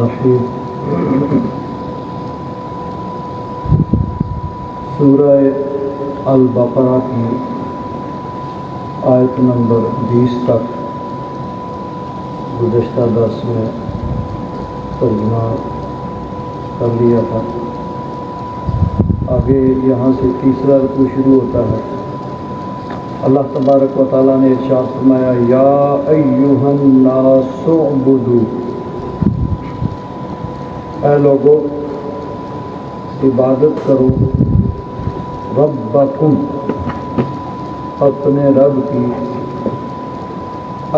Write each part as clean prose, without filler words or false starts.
الرحیم۔ سورہ البقرہ کی آیت نمبر 20 تک گزشتہ درس میں ترجمہ کر لیا تھا۔ آگے یہاں سے تیسرا رکوع شروع ہوتا ہے۔ اللہ تبارک و تعالیٰ نے ارشاد فرمایا، یا ایھا الناس اعبدوا، اے لوگو عبادت کرو، ربکم، اپنے رب کی،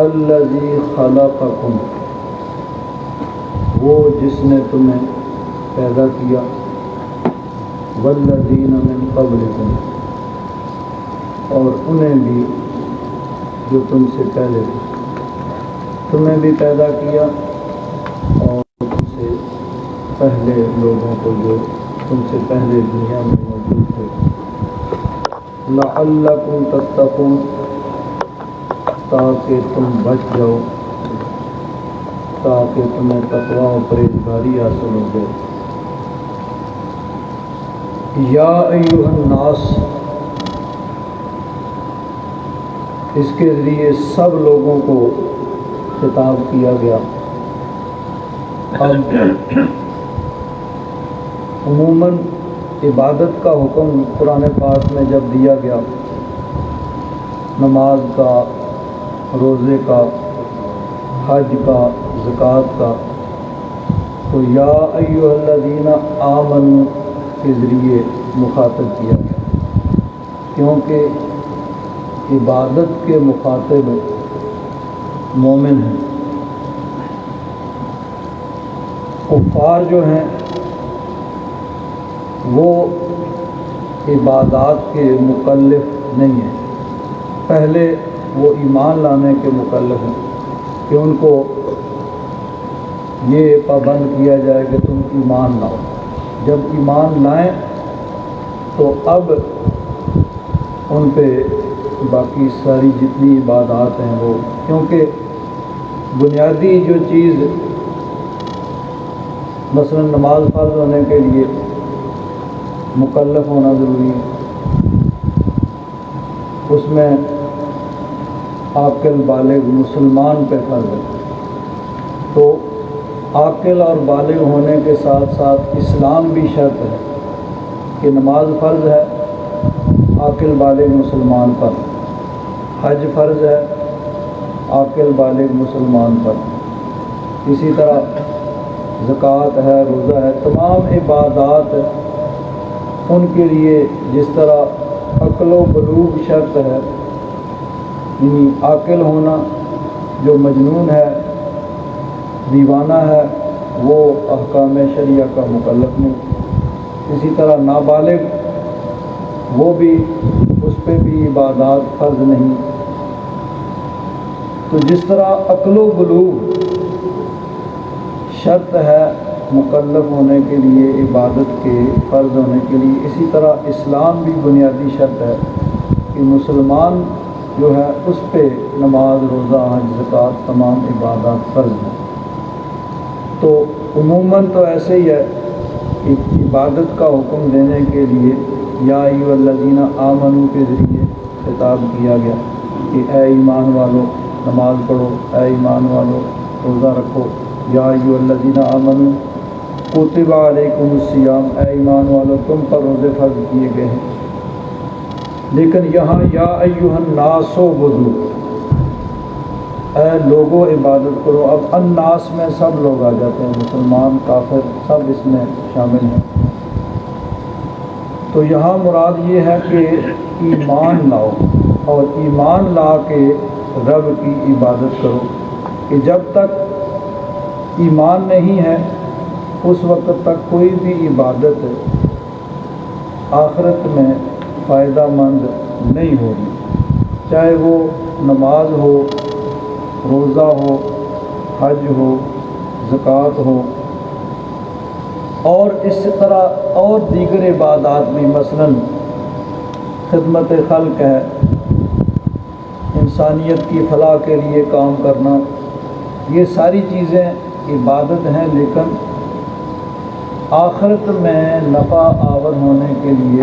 الذی خلقکم، وہ جس نے تمہیں پیدا کیا، والذین من قبلکم، اور انہیں بھی جو تم سے پہلے تھے، تمہیں بھی پیدا کیا اور تم سے پہلے لوگوں کو جو تم سے پہلے دنیا میں موجود تھے، لعلکم تتقون، تاکہ تم بچ جاؤ، تاکہ تمہیں تقوی و پرہیزگاری حاصل ہو جائے۔ یا ایھا الناس، اس کے ذریعے سب لوگوں کو خطاب کیا گیا۔ اب عموماً عبادت کا حکم قرآن پاک میں جب دیا گیا، نماز کا، روزے کا، حج کا، زکوٰۃ کا، تو یا ایھا الذین آمنوا کے ذریعے مخاطب کیا گیا، کیونکہ عبادت کے مخاطب مومن ہیں۔ کفار جو ہیں وہ عبادات کے مکلف نہیں ہیں، پہلے وہ ایمان لانے کے مکلف ہیں کہ ان کو یہ پابند کیا جائے کہ تم ایمان لاؤ۔ جب ایمان لائیں تو اب ان پہ باقی ساری جتنی عبادات ہیں وہ، کیونکہ بنیادی جو چیز مثلا نماز فرض ہونے کے لیے مکلف ہونا ضروری ہے، اس میں عاقل بالغ مسلمان پہ فرض ہے، تو عاقل اور بالغ ہونے کے ساتھ ساتھ اسلام بھی شرط ہے کہ نماز فرض ہے عاقل بالغ مسلمان پر، حج فرض ہے عاقل بالغ مسلمان پر، اسی طرح زکوٰۃ ہے، روزہ ہے، تمام عبادات ان کے لیے جس طرح عقل و بلوغ شرط ہے، یعنی عاقل ہونا، جو مجنون ہے، دیوانہ ہے، وہ احکام شریعہ کا مکلف نہیں، اسی طرح نابالغ وہ بھی، اس پہ بھی عبادات فرض نہیں۔ تو جس طرح عقل و بلوغ شرط ہے مکلف ہونے کے لیے، عبادت کے فرض ہونے کے لیے، اسی طرح اسلام بھی بنیادی شرط ہے کہ مسلمان جو ہے اس پہ نماز، روزہ، حج، زکوٰۃ تمام عبادات فرض ہیں۔ تو عموماً تو ایسے ہی ہے کہ عبادت کا حکم دینے کے لیے یا ایھا الذین آمنوا کے ذریعے خطاب کیا گیا کہ اے ایمان والو نماز پڑھو، اے ایمان والو روزہ رکھو، یا ایھا الذین آمنوا کتب علیکم الصیام، اے ایمان والو تم پر روزے فرض کیے گئے ہیں۔ لیکن یہاں یا ایھا الناس اعبدوا، اے لوگوں عبادت کرو، اب الناس میں سب لوگ آ جاتے ہیں، مسلمان، کافر، سب اس میں شامل ہیں۔ تو یہاں مراد یہ ہے کہ ایمان لاؤ، اور ایمان لا کے رب کی عبادت کرو، کہ جب تک ایمان نہیں ہے اس وقت تک کوئی بھی عبادت آخرت میں فائدہ مند نہیں ہوگی، چاہے وہ نماز ہو، روزہ ہو، حج ہو، زکوٰۃ ہو، اور اس طرح اور دیگر عبادات بھی، مثلا خدمت خلق ہے، انسانیت کی فلاح کے لیے کام کرنا، یہ ساری چیزیں عبادت ہیں، لیکن آخرت میں نفع آور ہونے کے لیے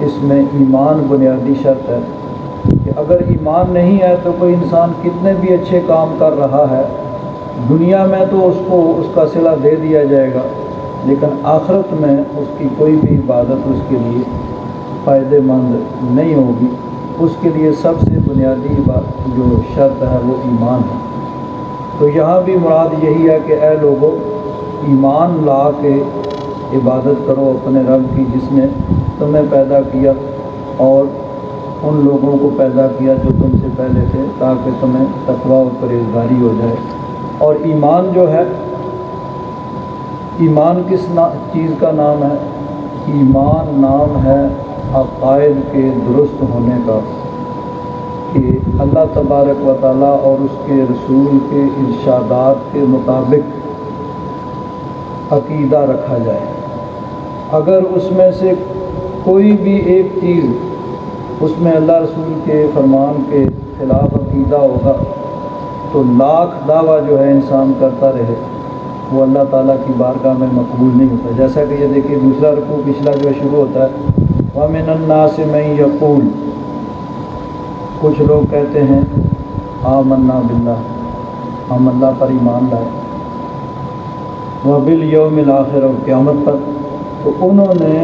اس میں ایمان بنیادی شرط ہے کہ اگر ایمان نہیں ہے تو کوئی انسان کتنے بھی اچھے کام کر رہا ہے، دنیا میں تو اس کو اس کا صلہ دے دیا جائے گا، لیکن آخرت میں اس کی کوئی بھی عبادت اس کے لیے فائدہ مند نہیں ہوگی۔ اس کے لیے سب سے بنیادی جو شرط ہے وہ ایمان ہے۔ تو یہاں بھی مراد یہی ہے کہ اے لوگوں، ایمان لا کے عبادت کرو اپنے رب کی جس نے تمہیں پیدا کیا اور ان لوگوں کو پیدا کیا جو تم سے پہلے تھے، تاکہ تمہیں تقوی اور پرہیزگاری ہو جائے۔ اور ایمان جو ہے، ایمان کس چیز کا نام ہے؟ ایمان نام ہے عقائد کے درست ہونے کا، کہ اللہ تبارک و تعالیٰ اور اس کے رسول کے ارشادات کے مطابق عقیدہ رکھا جائے۔ اگر اس میں سے کوئی بھی ایک چیز اس میں اللہ رسول کے فرمان کے خلاف عقیدہ ہوگا تو لاکھ دعویٰ جو ہے انسان کرتا رہے وہ اللہ تعالیٰ کی بارگاہ میں مقبول نہیں ہوتا۔ جیسا کہ یہ دیکھیے دوسرا رکوع پچھلا جو شروع ہوتا ہے، وَمِنَ النَّاسِ مَن يَقُولُ، کچھ لوگ کہتے ہیں آمنا باللہ، ہم اللہ پر ایمان لائے، وَبِالْيَوْمِ الْآخِرِ، اور قیامت پر۔ تو انہوں نے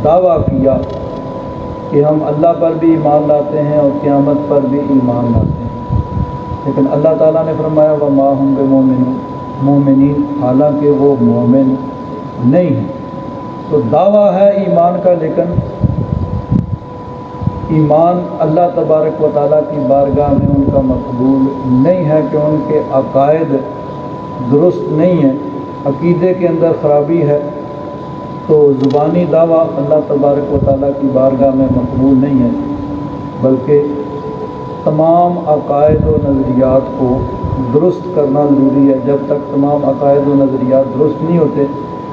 دعویٰ کیا کہ ہم اللہ پر بھی ایمان لاتے ہیں اور قیامت پر بھی ایمان لاتے ہیں، لیکن اللہ تعالیٰ نے فرمایا وَمَا هُم بِمُؤْمِنِينَ، حالانکہ وہ مومن نہیں ہیں۔ تو دعویٰ ہے ایمان کا، لیکن ایمان اللہ تبارک و تعالیٰ کی بارگاہ میں ان کا مقبول نہیں ہے، کہ ان کے عقائد درست نہیں ہیں، عقیدے کے اندر خرابی ہے۔ تو زبانی دعویٰ اللہ تبارک و تعالیٰ کی بارگاہ میں مقبول نہیں ہے، بلکہ تمام عقائد و نظریات کو درست کرنا ضروری ہے۔ جب تک تمام عقائد و نظریات درست نہیں ہوتے،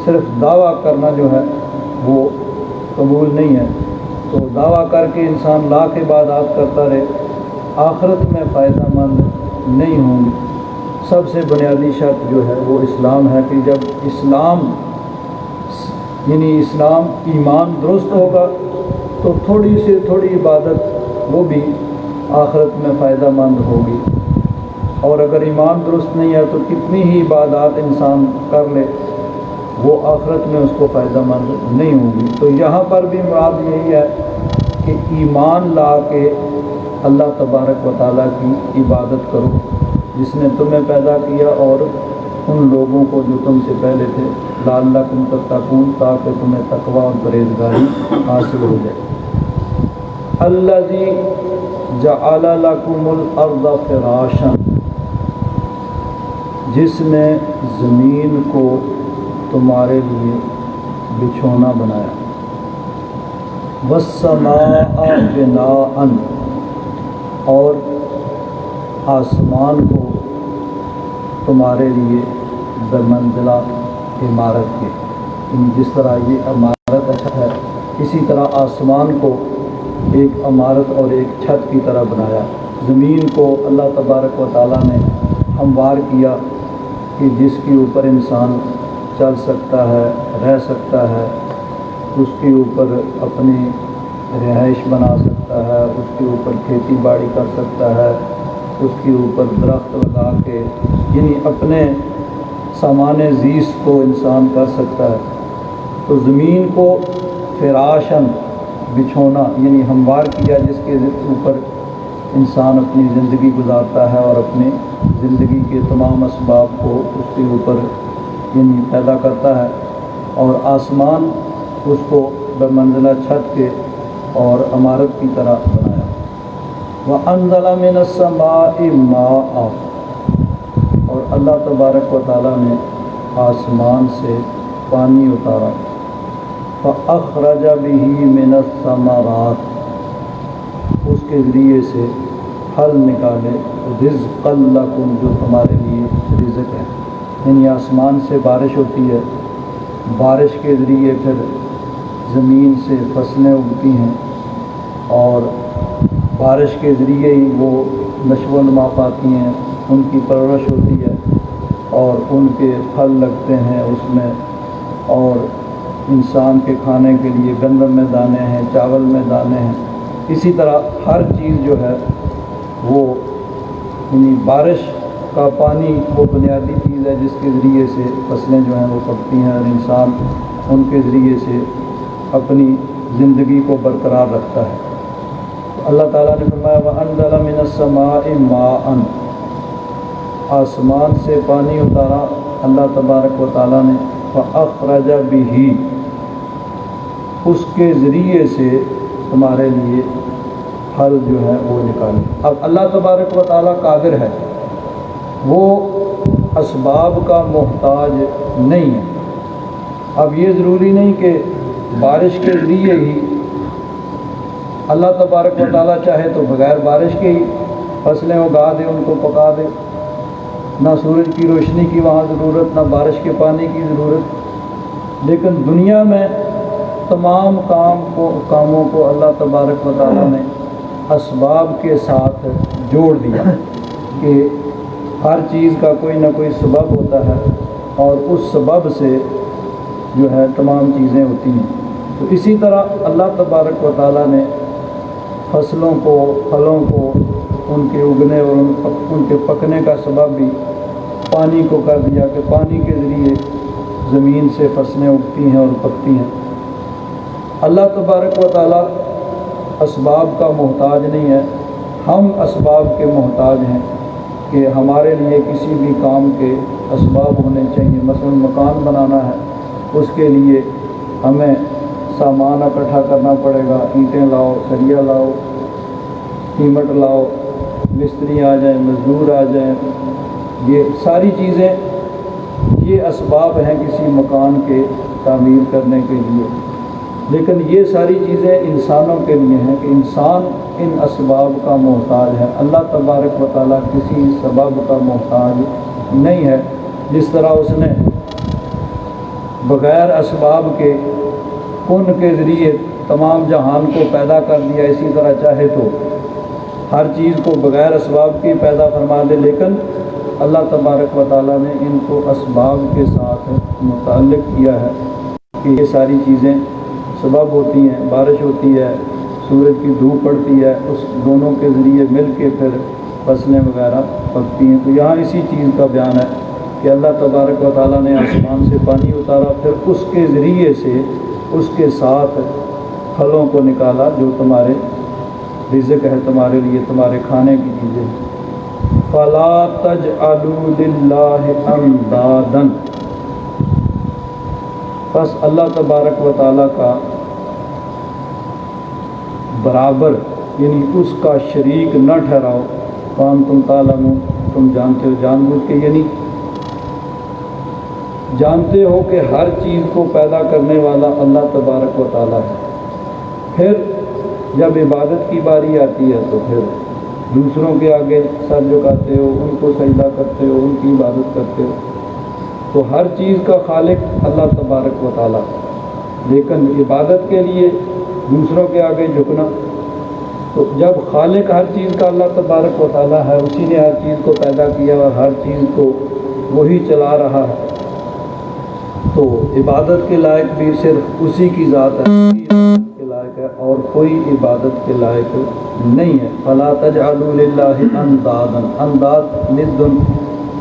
صرف دعویٰ کرنا جو ہے وہ قبول نہیں ہے۔ تو دعویٰ کر کے انسان لاکھ عبادات کرتا رہے، آخرت میں فائدہ مند نہیں ہوں گی۔ سب سے بنیادی شرط جو ہے وہ اسلام ہے، کہ جب اسلام ایمان درست ہوگا تو تھوڑی سے تھوڑی عبادت وہ بھی آخرت میں فائدہ مند ہوگی، اور اگر ایمان درست نہیں ہے تو کتنی ہی عبادات انسان کر لے وہ آخرت میں اس کو فائدہ مند نہیں ہوگی۔ تو یہاں پر بھی مراد یہی ہے کہ ایمان لا کے اللہ تبارک و تعالیٰ کی عبادت کرو جس نے تمہیں پیدا کیا اور ان لوگوں کو جو تم سے پہلے تھے، لعلکم تتقون، تاکہ تمہیں تقوی اور پرہیزگاری حاصل ہو جائے۔ الذی جعل لکم الارض فراشا، جس نے زمین کو تمہارے لیے بچھونا بنایا، والسماء بناء، اور آسمان کو تمہارے لیے بمنزلہ عمارت کے، جس طرح یہ عمارت اچھا ہے اسی طرح آسمان کو ایک عمارت اور ایک چھت کی طرح بنایا۔ زمین کو اللہ تبارک و تعالیٰ نے ہموار کیا کہ جس کے اوپر انسان چل سکتا ہے، رہ سکتا ہے، اس کے اوپر اپنی رہائش بنا سکتا ہے، اس کے اوپر کھیتی باڑی کر سکتا ہے، اس کے اوپر درخت لگا کے یعنی اپنے سامان زیست کو انسان کر سکتا ہے۔ تو زمین کو فراشن، بچھونا یعنی ہموار کیا، جس کے اوپر انسان اپنی زندگی گزارتا ہے اور اپنی زندگی کے تمام اسباب کو اس کے اوپر یعنی پیدا کرتا ہے، اور آسمان اس کو بمنزلہ چھت کے اور عمارت کی طرح بنایا۔ وَأَنزَلَ مِنَ السَّمَاءِ مَاءً، اور اللہ تبارک و تعالیٰ نے آسمان سے پانی اتارا، فَأَخْرَجَ بِهِ مِنَ الثَّمَرَاتِ، اس کے ذریعے سے پھل نکالے، رِزْقًا لَكُمْ، جو تمہارے لیے رزق ہے۔ یعنی آسمان سے بارش ہوتی ہے، بارش کے ذریعے پھر زمین سے فصلیں اگتی ہیں، اور بارش کے ذریعے ہی وہ نشو و نما پاتی ہیں، ان کی پرورش ہوتی ہے، اور ان کے پھل لگتے ہیں اس میں، اور انسان کے کھانے کے لیے گندم میں دانے ہیں، چاول میں دانے ہیں۔ اسی طرح ہر چیز جو ہے وہ یعنی بارش کا پانی وہ بنیادی چیز ہے جس کے ذریعے سے فصلیں جو ہیں وہ پکتی ہیں، اور انسان ان کے ذریعے سے اپنی زندگی کو برقرار رکھتا ہے۔ اللہ تعالیٰ نے فرمایا وَأَنزَلَ مِنَ السَّمَاءِ مَاءً، آسمان سے پانی اتارا اللہ تبارک و تعالیٰ نے، فَأَخْرَجَ بِهِ، اس کے ذریعے سے تمہارے لیے پھل جو ہے وہ نکالے۔ اب اللہ تبارک و تعالیٰ قادر ہے، وہ اسباب کا محتاج نہیں ہے۔ اب یہ ضروری نہیں کہ بارش کے ذریعے ہی اللہ تبارک و تعالیٰ چاہے تو بغیر بارش کے ہی فصلیں اگا دے، ان کو پکا دے، نہ سورج کی روشنی کی وہاں ضرورت، نہ بارش کے پانی کی ضرورت۔ لیکن دنیا میں تمام کاموں کو اللہ تبارک و تعالیٰ نے اسباب کے ساتھ جوڑ دیا کہ ہر چیز کا کوئی نہ کوئی سبب ہوتا ہے، اور اس سبب سے جو ہے تمام چیزیں ہوتی ہیں۔ تو اسی طرح اللہ تبارک و تعالیٰ نے فصلوں کو، پھلوں کو، ان کے اگنے اور ان کے پکنے کا سبب بھی پانی کو کر دیا کہ پانی کے ذریعے زمین سے فصلیں اگتی ہیں اور پکتی ہیں۔ اللہ تبارک و تعالیٰ اسباب کا محتاج نہیں ہے، ہم اسباب کے محتاج ہیں کہ ہمارے لیے کسی بھی کام کے اسباب ہونے چاہیے۔ مثلا مکان بنانا ہے، اس کے لیے ہمیں سامان اکٹھا کرنا پڑے گا، اینٹیں لاؤ، سریا لاؤ، سیمٹ لاؤ، مستری آ جائیں، مزدور آ جائیں، یہ ساری چیزیں یہ اسباب ہیں کسی مکان کے تعمیر کرنے کے لیے۔ لیکن یہ ساری چیزیں انسانوں کے لیے ہیں کہ انسان ان اسباب کا محتاج ہے۔ اللہ تبارک و تعالیٰ کسی سبب کا محتاج نہیں ہے۔ جس طرح اس نے بغیر اسباب کے کن کے ذریعے تمام جہان کو پیدا کر دیا، اسی طرح چاہے تو ہر چیز کو بغیر اسباب کی پیدا فرما دے، لیکن اللہ تبارک و تعالیٰ نے ان کو اسباب کے ساتھ متعلق کیا ہے کہ یہ ساری چیزیں سبب ہوتی ہیں، بارش ہوتی ہے، سورج کی دھوپ پڑتی ہے، اس دونوں کے ذریعے مل کے پھر فصلیں وغیرہ پکتی ہیں۔ تو یہاں اسی چیز کا بیان ہے کہ اللہ تبارک و تعالیٰ نے آسمان سے پانی اتارا، پھر اس کے ذریعے سے اس کے ساتھ پھلوں کو نکالا جو تمہارے رزق ہے، تمہارے لیے تمہارے کھانے کی چیزیں۔ فَلَا تَجْعَلُوا لِلَّهِ أَنْدَادًا، بس اللہ تبارک و تعالیٰ کا برابر یعنی اس کا شریک نہ ٹھہراؤ۔ وَأَنْتُمْ تَعْلَمُونَ، تم جانتے ہو، جان بوجھ کے یعنی جانتے ہو کہ ہر چیز کو پیدا کرنے والا اللہ تبارک و تعالیٰ ہے۔ پھر جب عبادت کی باری آتی ہے تو پھر دوسروں کے آگے سر جھکاتے ہو، ان کو سجدہ کرتے ہو، ان کی عبادت کرتے ہو۔ تو ہر چیز کا خالق اللہ تبارک و تعالیٰ، لیکن عبادت کے لیے دوسروں کے آگے جھکنا، تو جب خالق ہر چیز کا اللہ تبارک و تعالیٰ ہے، اسی نے ہر چیز کو پیدا کیا اور ہر چیز کو وہی چلا رہا ہے، تو عبادت کے لائق بھی صرف اسی کی ذات ہے، عبادت کے لائق ہے، اور کوئی عبادت کے لائق نہیں ہے۔ فَلَا تَجْعَلُوا لِلَّهِ أَنْدَادًا، انداد ند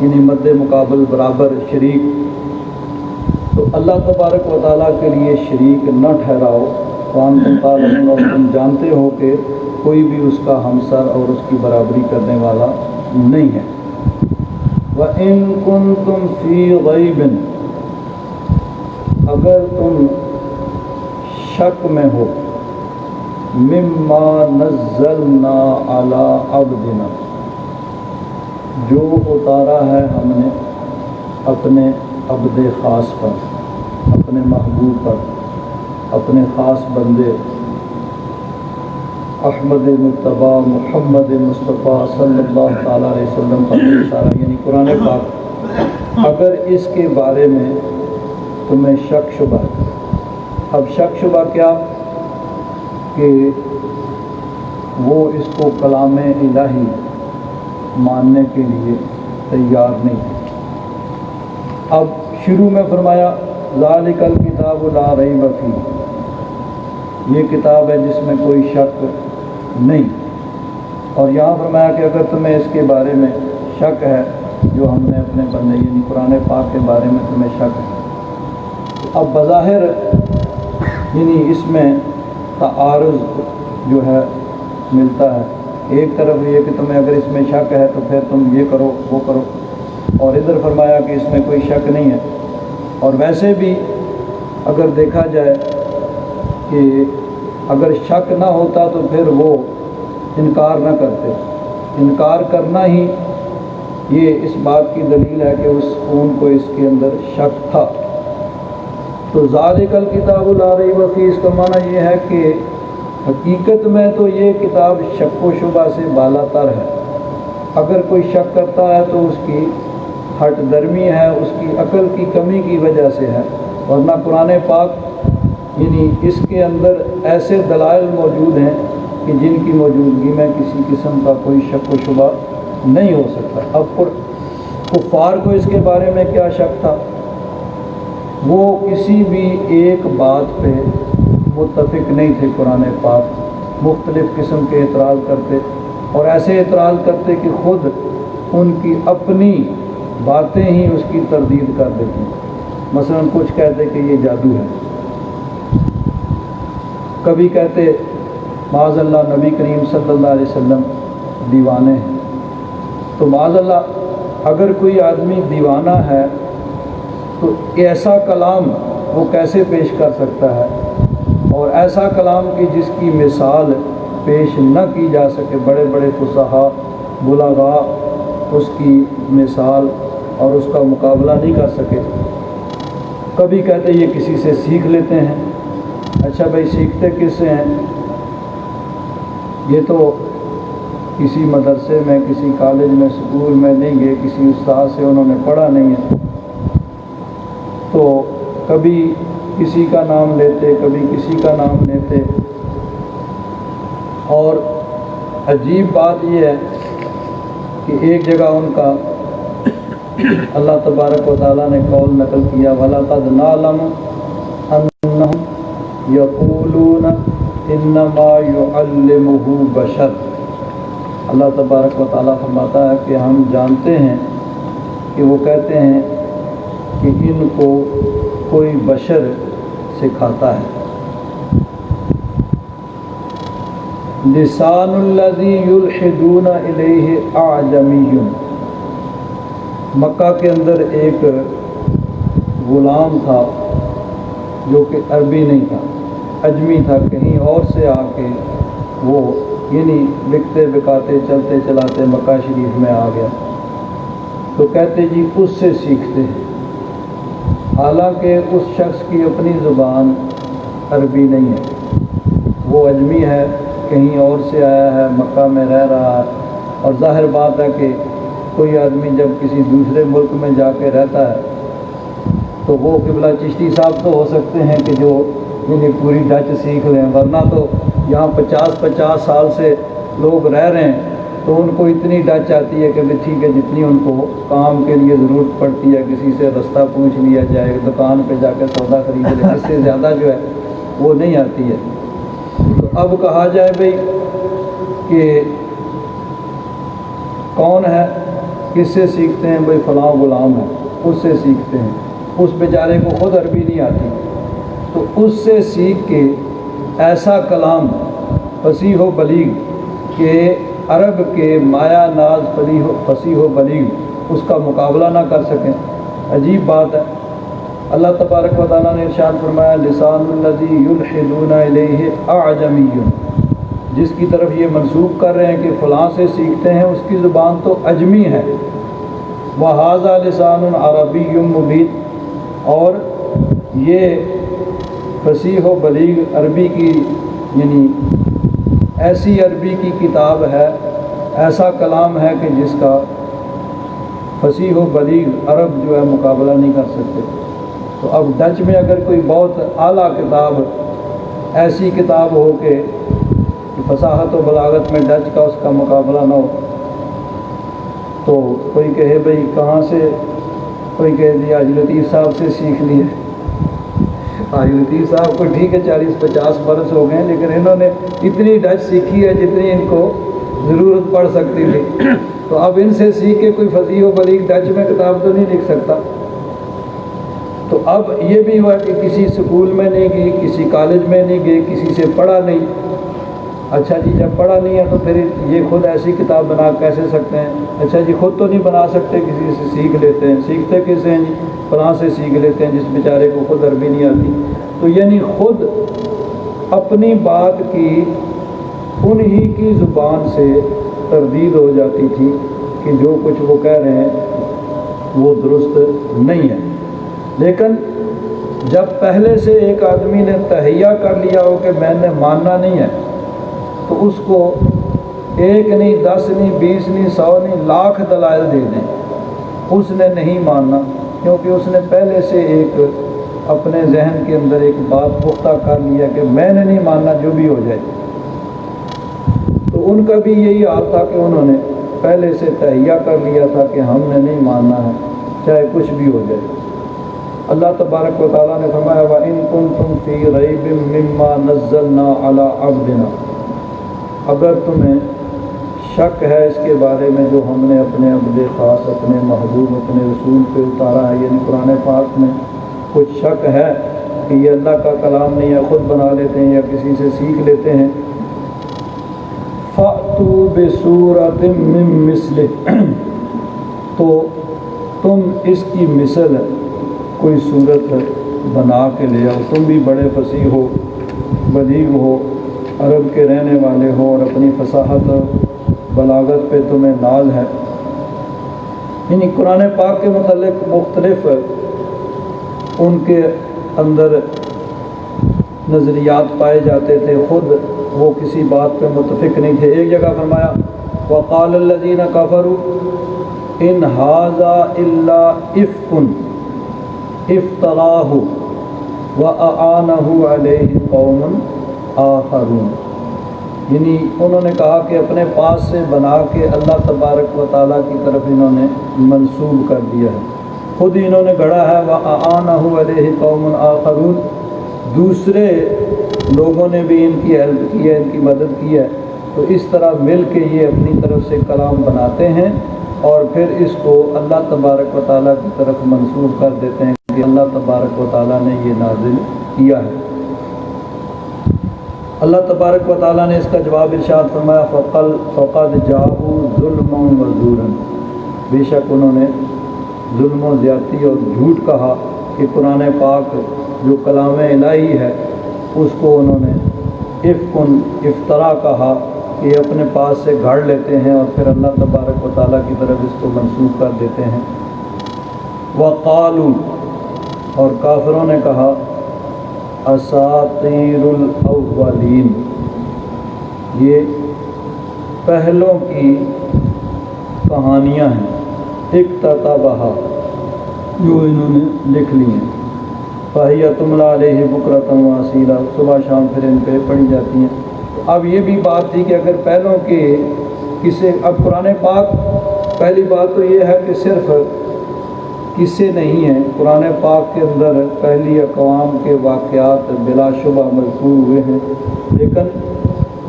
یعنی مد مقابل، برابر، شریک۔ تو اللہ تبارک و تعالیٰ کے لیے شریک نہ ٹھہراؤ۔ وَأَنْتُمْ تَعْلَمُونَ، اور تم جانتے ہو کہ کوئی بھی اس کا ہمسر اور اس کی برابری کرنے والا نہیں ہے۔ وَإِن كُنتُمْ فِي رَيْبٍ، اگر تم شک میں ہو، مما نزلنا علی عبدنا، جو اتارا ہے ہم نے اپنے عبد خاص پر، اپنے محبوب پر، اپنے خاص بندے احمد مجتبیٰ محمد مصطفیٰ صلی اللہ تعالیٰ علیہ وسلم پر اشارہ یعنی قرآن پاک۔ اگر اس کے بارے میں تمہیں شک شبہ ہے، اب شک شبہ کیا کہ وہ اس کو کلام الہی ماننے کے لیے تیار نہیں، اب شروع میں فرمایا ذالک الکتاب لا ریب فیہ، یہ کتاب ہے جس میں کوئی شک نہیں، اور یہاں فرمایا کہ اگر تمہیں اس کے بارے میں شک ہے، جو ہم نے اپنے بندے یعنی قرآن پاک کے بارے میں تمہیں شک ہے، اب بظاہر یعنی اس میں تعارض جو ہے ملتا ہے، ایک طرف یہ کہ تمہیں اگر اس میں شک ہے تو پھر تم یہ کرو وہ کرو، اور ادھر فرمایا کہ اس میں کوئی شک نہیں ہے۔ اور ویسے بھی اگر دیکھا جائے کہ اگر شک نہ ہوتا تو پھر وہ انکار نہ کرتے، انکار کرنا ہی یہ اس بات کی دلیل ہے کہ ان کو اس کے اندر شک تھا۔ تو ذالک الکتاب لا ریب فیہ، اس کا معنی یہ ہے کہ حقیقت میں تو یہ کتاب شک و شبہ سے بالا تر ہے، اگر کوئی شک کرتا ہے تو اس کی ہٹ درمی ہے، اس کی عقل کی کمی کی وجہ سے ہے، ورنہ قرآن پاک یعنی اس کے اندر ایسے دلائل موجود ہیں کہ جن کی موجودگی میں کسی قسم کا کوئی شک و شبہ نہیں ہو سکتا۔ اب کفار کو اس کے بارے میں کیا شک تھا؟ وہ کسی بھی ایک بات پہ متفق نہیں تھے، قرآن پاک مختلف قسم کے اعتراض کرتے، اور ایسے اعتراض کرتے کہ خود ان کی اپنی باتیں ہی اس کی تردید کر دیتی۔ مثلا کچھ کہتے کہ یہ جادو ہے، کبھی کہتے معاذ اللہ نبی کریم صلی اللہ علیہ وسلم دیوانے ہیں، تو معاذ اللہ اگر کوئی آدمی دیوانہ ہے تو ایسا کلام وہ کیسے پیش کر سکتا ہے، اور ایسا کلام کی جس کی مثال پیش نہ کی جا سکے، بڑے بڑے فصحاء بلغاء اس کی مثال اور اس کا مقابلہ نہیں کر سکے۔ کبھی کہتے یہ کسی سے سیکھ لیتے ہیں، اچھا بھائی سیکھتے کس سے ہیں؟ یہ تو کسی مدرسے میں، کسی کالج میں، اسکول میں نہیں گئے، کسی استاد سے انہوں نے پڑھا نہیں ہے، تو کبھی کسی کا نام لیتے، کبھی کسی کا نام لیتے۔ اور عجیب بات یہ ہے کہ ایک جگہ ان کا اللہ تبارک و تعالیٰ نے قول نقل کیا وَلَقَدْ نَعْلَمُ أَنَّهُمْ يَقُولُونَ إِنَّمَا يُعَلِّمُهُ بَشَرٌ، اللہ تبارک و تعالیٰ فرماتا ہے کہ ہم جانتے ہیں کہ وہ کہتے ہیں کہ ان کو کوئی بشر سکھاتا ہے۔ لسان الذی یلحدون الیہ اعجمی، مکہ کے اندر ایک غلام تھا جو کہ عربی نہیں تھا، اجمی تھا، کہیں اور سے آ کے وہ یعنی بکتے بکاتے چلتے چلاتے مکہ شریف میں آ گیا، تو کہتے جی اس سے سیکھتے ہیں، حالانکہ اس شخص کی اپنی زبان عربی نہیں ہے، وہ اجمی ہے، کہیں اور سے آیا ہے، مکہ میں رہ رہا ہے، اور ظاہر بات ہے کہ کوئی آدمی جب کسی دوسرے ملک میں جا کے رہتا ہے تو وہ قبلہ چشتی صاحب تو ہو سکتے ہیں کہ جو یعنی پوری ڈچ سیکھ لیں، ورنہ تو یہاں 50 سال سے لوگ رہ رہے ہیں تو ان کو اتنی ڈچ آتی ہے کہ ٹھیک ہے جتنی ان کو کام کے لیے ضرورت پڑتی ہے، کسی سے رستہ پوچھ لیا جائے، دکان پہ جا کے سودا خرید لے، اس سے زیادہ جو ہے وہ نہیں آتی ہے۔ تو اب کہا جائے بھئی کہ کون ہے، کس سے سیکھتے ہیں؟ بھئی فلاں غلام ہے، اس سے سیکھتے ہیں، اس بیچارے کو خود عربی نہیں آتی، تو اس سے سیکھ کے ایسا کلام فصیح و بلیغ کہ عرب کے مایا ناز فصیح و بلیغ اس کا مقابلہ نہ کر سکیں، عجیب بات ہے۔ اللہ تبارک و تعالیٰ نے ارشاد فرمایا لسان الذی یلحدون الیہ اعجمی، جس کی طرف یہ منسوب کر رہے ہیں کہ فلاں سے سیکھتے ہیں، اس کی زبان تو اجمی ہے، وَھَذَا لِسَانٌ عَرَبِيٌّ مُبِینٌ، اور یہ فصیح و بلیغ عربی کی یعنی ایسی عربی کی کتاب ہے، ایسا کلام ہے کہ جس کا فصیح و بلیغ عرب جو ہے مقابلہ نہیں کر سکتے۔ تو اب ڈچ میں اگر کوئی بہت اعلیٰ کتاب، ایسی کتاب ہو کہ فصاحت و بلاغت میں ڈچ کا اس کا مقابلہ نہ ہو، تو کوئی کہے بھئی کہاں سے کوئی کہہ دیا حاجی لطیف صاحب سے سیکھ لیے. حاجی لطیف صاحب کو ٹھیک ہے 40-50 برس ہو گئے، لیکن انہوں نے اتنی ڈچ سیکھی ہے جتنی ان کو ضرورت پڑ سکتی تھی. تو اب ان سے سیکھ کے کوئی فصیح و بلیغ ڈچ میں کتاب تو نہیں لکھ سکتا. تو اب یہ بھی ہوا کہ کسی سکول میں نہیں گئی، کسی کالج میں نہیں گئی، کسی سے پڑھا نہیں. اچھا جی جب پڑھا نہیں ہے تو پھر یہ خود ایسی کتاب بنا کیسے سکتے ہیں؟ اچھا جی خود تو نہیں بنا سکتے، کسی سے سیکھ لیتے ہیں. سیکھتے کس سے ہیں جی؟ فلاں سے سیکھ لیتے ہیں جس بیچارے کو خود عربی نہیں آتی. تو یعنی خود اپنی بات کی انہی کی زبان سے تردید ہو جاتی تھی کہ جو کچھ وہ کہہ رہے ہیں وہ درست نہیں ہے. لیکن جب پہلے سے ایک آدمی نے تہیہ کر لیا ہو کہ میں نے ماننا نہیں ہے، تو اس کو 1 نہیں 10 نہیں 20 نہیں 100 نہیں لاکھ دلائل دے دیں، اس نے نہیں ماننا، کیونکہ اس نے پہلے سے ایک اپنے ذہن کے اندر ایک بات پختہ کر لیا کہ میں نے نہیں ماننا جو بھی ہو جائے. تو ان کا بھی یہی حال تھا کہ انہوں نے پہلے سے تہیہ کر لیا تھا کہ ہم نے نہیں ماننا ہے چاہے کچھ بھی ہو جائے. اللہ تبارک و تعالیٰ نے فرمایا وَإِن كُنتُمْ فِي رَيْبٍ مِّمَّا نَزَّلْنَا عَلَىٰ عَبْدِنَا، اگر تمہیں شک ہے اس کے بارے میں جو ہم نے اپنے عبد خاص، اپنے محبوب، اپنے رسول پہ اتارا ہے، یعنی قرآن پاک میں کچھ شک ہے کہ یہ اللہ کا کلام نہیں ہے، خود بنا لیتے ہیں یا کسی سے سیکھ لیتے ہیں، فَأْتُوا بِسُورَةٍ مِّن مِّثْلِهِ، تو تم اس کی مثل کوئی صورت بنا کے لے آؤ. تم بھی بڑے فصیح ہو، بلیغ ہو، عرب کے رہنے والے ہو اور اپنی فصاحت بلاغت پہ تمہیں ناز ہے. یعنی قرآن پاک کے متعلق مختلف ان کے اندر نظریات پائے جاتے تھے، خود وہ کسی بات پہ متفق نہیں تھے. ایک جگہ فرمایا وَقَالَ الَّذِينَ كَفَرُوا إِنْ هَذَا إِلَّا إِفْكٌ افتراہ وَأَعَانَهُ عَلَيْهِ قَوْمٌ آخَرُونَ. یعنی انہوں نے کہا کہ اپنے پاس سے بنا کے اللہ تبارک و تعالیٰ کی طرف انہوں نے منسوب کر دیا ہے، خود ہی انہوں نے گڑھا ہے. وَأَعَانَهُ عَلَيْهِ قَوْمٌ آخَرُونَ، دوسرے لوگوں نے بھی ان کی ہیلپ کی ہے، ان کی مدد کی ہے. تو اس طرح مل کے یہ اپنی طرف سے کلام بناتے ہیں اور پھر اس کو اللہ تبارک و تعالیٰ کی طرف منسوب کر دیتے ہیں کہ اللہ تبارک و تعالیٰ نے یہ نازل کیا ہے. اللہ تبارک و تعالیٰ نے اس کا جواب ارشاد فرمایا فَقَدْ جَاءُوا ظُلْمًا وَزُورًا، بے شک انہوں نے ظلم و زیادتی اور جھوٹ کہا کہ قرآن پاک جو کلام الہی ہے اس کو انہوں نے افطرا کہا کہ اپنے پاس سے گھڑ لیتے ہیں اور پھر اللہ تبارک و تعالیٰ کی طرف اس کو منسوب کر دیتے ہیں. وَقَالُوا، اور کافروں نے کہا اساطیر الاولین، یہ پہلوں کی کہانیاں ہیں، اکتتبھا، جو انہوں نے لکھ لی ہیں. فَهِيَ تُمْلَىٰ عَلَيْهِ بُكْرَةً وَأَصِيلًا، صبح شام پھر ان پہ پڑھی جاتی ہیں. اب یہ بھی بات تھی کہ اگر پہلوں کے قصے، اب قرآن پاک پہلی بات تو یہ ہے کہ صرف قصے نہیں ہیں، قرآن پاک کے اندر پہلی اقوام کے واقعات بلا شبہ مذکور ہوئے ہیں، لیکن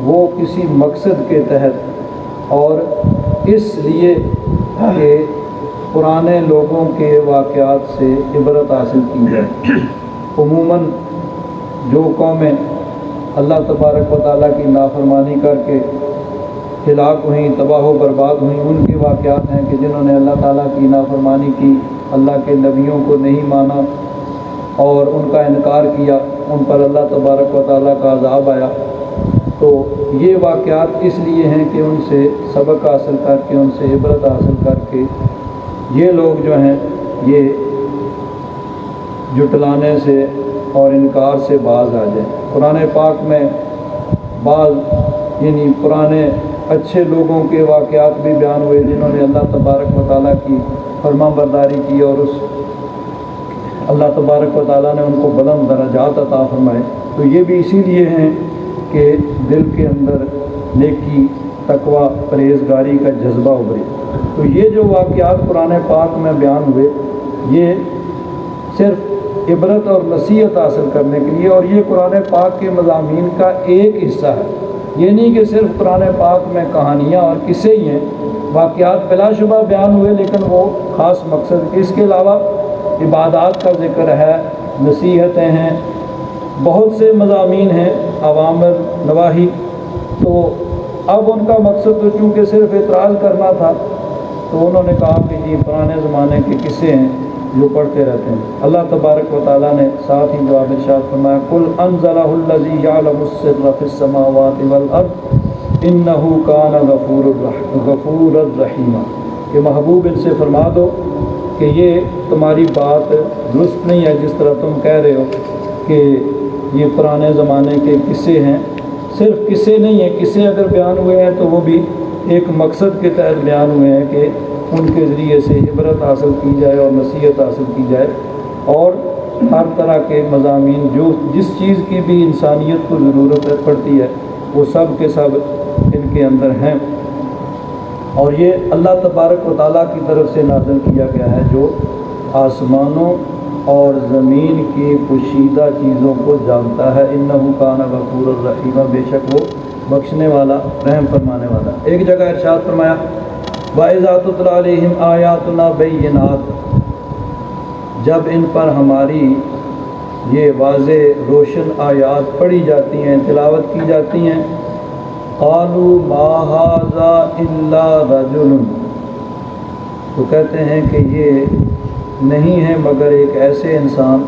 وہ کسی مقصد کے تحت اور اس لیے کہ پرانے لوگوں کے واقعات سے عبرت حاصل کی جائے. عموماً جو قومیں اللہ تبارک و تعالیٰ کی نافرمانی کر کے ہلاک ہوئیں، تباہ و برباد ہوئیں، ان کے واقعات ہیں کہ جنہوں نے اللہ تعالیٰ کی نافرمانی کی، اللہ کے نبیوں کو نہیں مانا اور ان کا انکار کیا، ان پر اللہ تبارک و تعالیٰ کا عذاب آیا. تو یہ واقعات اس لیے ہیں کہ ان سے سبق حاصل کر کے، ان سے عبرت حاصل کر کے یہ لوگ جو ہیں یہ جھٹلانے سے اور انکار سے باز آ جائیں. قرآن پاک میں بعض یعنی پرانے اچھے لوگوں کے واقعات بھی بیان ہوئے جنہوں نے اللہ تبارک و تعالیٰ کی فرما برداری کی اور اس اللہ تبارک و تعالیٰ نے ان کو بلند درجات عطا فرمائے. تو یہ بھی اسی لیے ہیں کہ دل کے اندر نیکی، تقوی، پرہیزگاری کا جذبہ ابھرے. تو یہ جو واقعات قرآن پاک میں بیان ہوئے یہ صرف عبرت اور نصیحت حاصل کرنے کے لیے، اور یہ قرآن پاک کے مضامین کا ایک حصہ ہے۔ یہ نہیں کہ صرف قرآن پاک میں کہانیاں اور قصے ہی ہیں، واقعات بلا شبہ بیان ہوئے، لیکن وہ خاص مقصد۔ اس کے علاوہ عبادات کا ذکر ہے، نصیحتیں ہیں، بہت سے مضامین ہیں، اوامر نواہی۔ تو اب ان کا مقصد تو چونکہ صرف اعتراض کرنا تھا، تو انہوں نے کہا کہ یہ پرانے زمانے کے قصے ہیں جو پڑھتے رہتے ہیں۔ اللہ تبارک و تعالیٰ نے ساتھ ہی جواب ارشاد فرمایا، قُلْ أَنزَلَهُ الَّذِي يَعْلَمُ السِّرَّ فِي السَّمَاوَاتِ وَالْأَرْضِ إِنَّهُ كَانَ غَفُورًا رَحِيمًا، کہ محبوب ان سے فرما دو کہ یہ تمہاری بات درست نہیں ہے جس طرح تم کہہ رہے ہو کہ یہ پرانے زمانے کے قصے ہیں۔ صرف قصے نہیں ہیں، قصے اگر بیان ہوئے ہیں تو وہ بھی ایک مقصد کے تحت بیان ہوئے ہیں کہ ان کے ذریعے سے عبرت حاصل کی جائے اور نصیحت حاصل کی جائے، اور ہر طرح کے مضامین جو جس چیز کی بھی انسانیت کو ضرورت پڑتی ہے وہ سب کے سب ان کے اندر ہیں۔ اور یہ اللہ تبارک و تعالیٰ کی طرف سے نازل کیا گیا ہے جو آسمانوں اور زمین کی پوشیدہ چیزوں کو جانتا ہے۔ انہ کان غفور الرحیم، بے شک وہ بخشنے والا رحم فرمانے والا۔ ایک جگہ ارشاد فرمایا، وَإِذَا تُتْلَىٰ عَلَيْهِمْ آيَاتُنَا بَيِّنَاتٍ، جب ان پر ہماری یہ واضح روشن آیات پڑھی جاتی ہیں، تلاوت کی جاتی ہیں، قَالُوا مَا هَٰذَا إِلَّا رَجُلٌ، تو کہتے ہیں کہ یہ نہیں ہے مگر ایک ایسے انسان،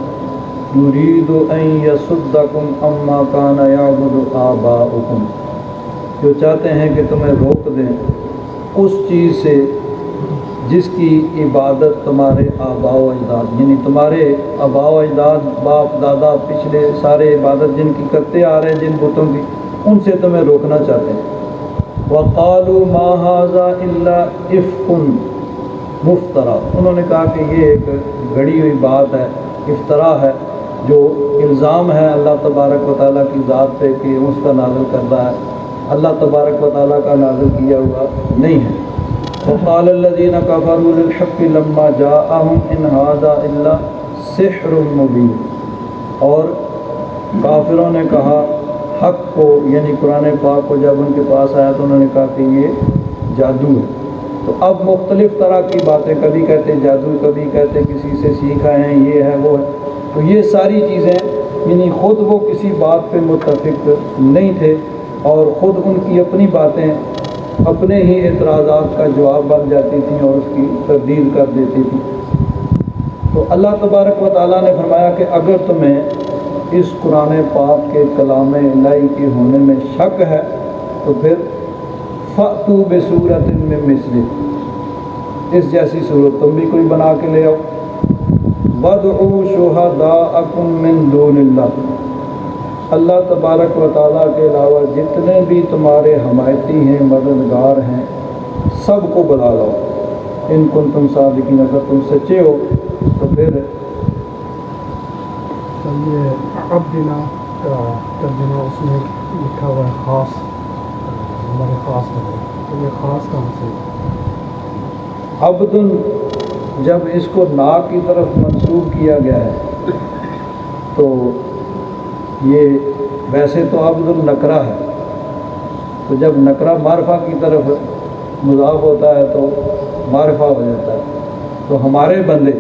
يُرِيدُ أَن يَصُدَّكُمْ عَمَّا كَانَ يَعْبُدُ آبَاؤُكُمْ، جو چاہتے ہیں کہ تمہیں روک دیں اس چیز سے جس کی عبادت تمہارے آباء و اجداد، یعنی تمہارے آباء و اجداد، باپ دادا پچھلے سارے عبادت جن کی کرتے آ رہے ہیں، جن بتوں کی، ان سے تمہیں روکنا چاہتے ہیں۔ وَقَالُوا مَا هَٰذَا إِلَّا إِفْكٌ مُفْتَرًى، انہوں نے کہا کہ یہ ایک گھڑی ہوئی بات ہے، افطرا ہے، جو الزام ہے اللہ تبارک و تعالیٰ کی ذات پہ کہ اس کا نازل کردہ ہے، اللہ تبارک و تعالیٰ کا نازل کیا ہوا نہیں ہے۔ وَقَالَ الَّذِينَ كَفَرُوا لِلْحَقِّ لَمَّا جَاءَهُمْ إِنْ هَٰذَا إِلَّا سِحْرٌ مُّبِينٌ، اور کافروں نے کہا حق کو، یعنی قرآن پاک کو جب ان کے پاس آیا تو انہوں نے کہا کہ یہ جادو ہے۔ تو اب مختلف طرح کی باتیں، کبھی کہتے جادو، کبھی کہتے کسی سے سیکھا ہے، یہ ہے وہ ہے۔ تو یہ ساری چیزیں، یعنی خود وہ کسی بات پہ متفق نہیں تھے، اور خود ان کی اپنی باتیں اپنے ہی اعتراضات کا جواب بن جاتی تھیں اور اس کی تردید کر دیتی تھیں۔ تو اللہ تبارک و تعالیٰ نے فرمایا کہ اگر تمہیں اس قرآن پاک کے کلام الہی کے ہونے میں شک ہے تو پھر فَأْتُوا بِسُورَةٍ مِّن مِّثْلِهِ، اس جیسی صورت تم بھی کوئی بنا کے لے آؤ۔ وَادْعُوا شُهَدَاءَكُم مِّن دُونِ اللَّهِ، اللہ تبارک و تعالیٰ کے علاوہ جتنے بھی تمہارے حمایتی ہیں، مددگار ہیں، سب کو بلا لاؤ، ان کنتم صادقین، اگر تم سچے ہو تو پھر۔ یہ عبدنا کا ترجمہ اس میں لکھا ہوا ہے خاص، ہمارے خاص ہے، تو یہ خاص کہاں سے؟ عبدن جب اس کو نا کی طرف منسوب کیا گیا ہے تو یہ ویسے تو عبد النکرہ ہے، تو جب نکرہ معرفہ کی طرف مضاف ہوتا ہے تو معرفہ ہو جاتا ہے۔ تو ہمارے بندے،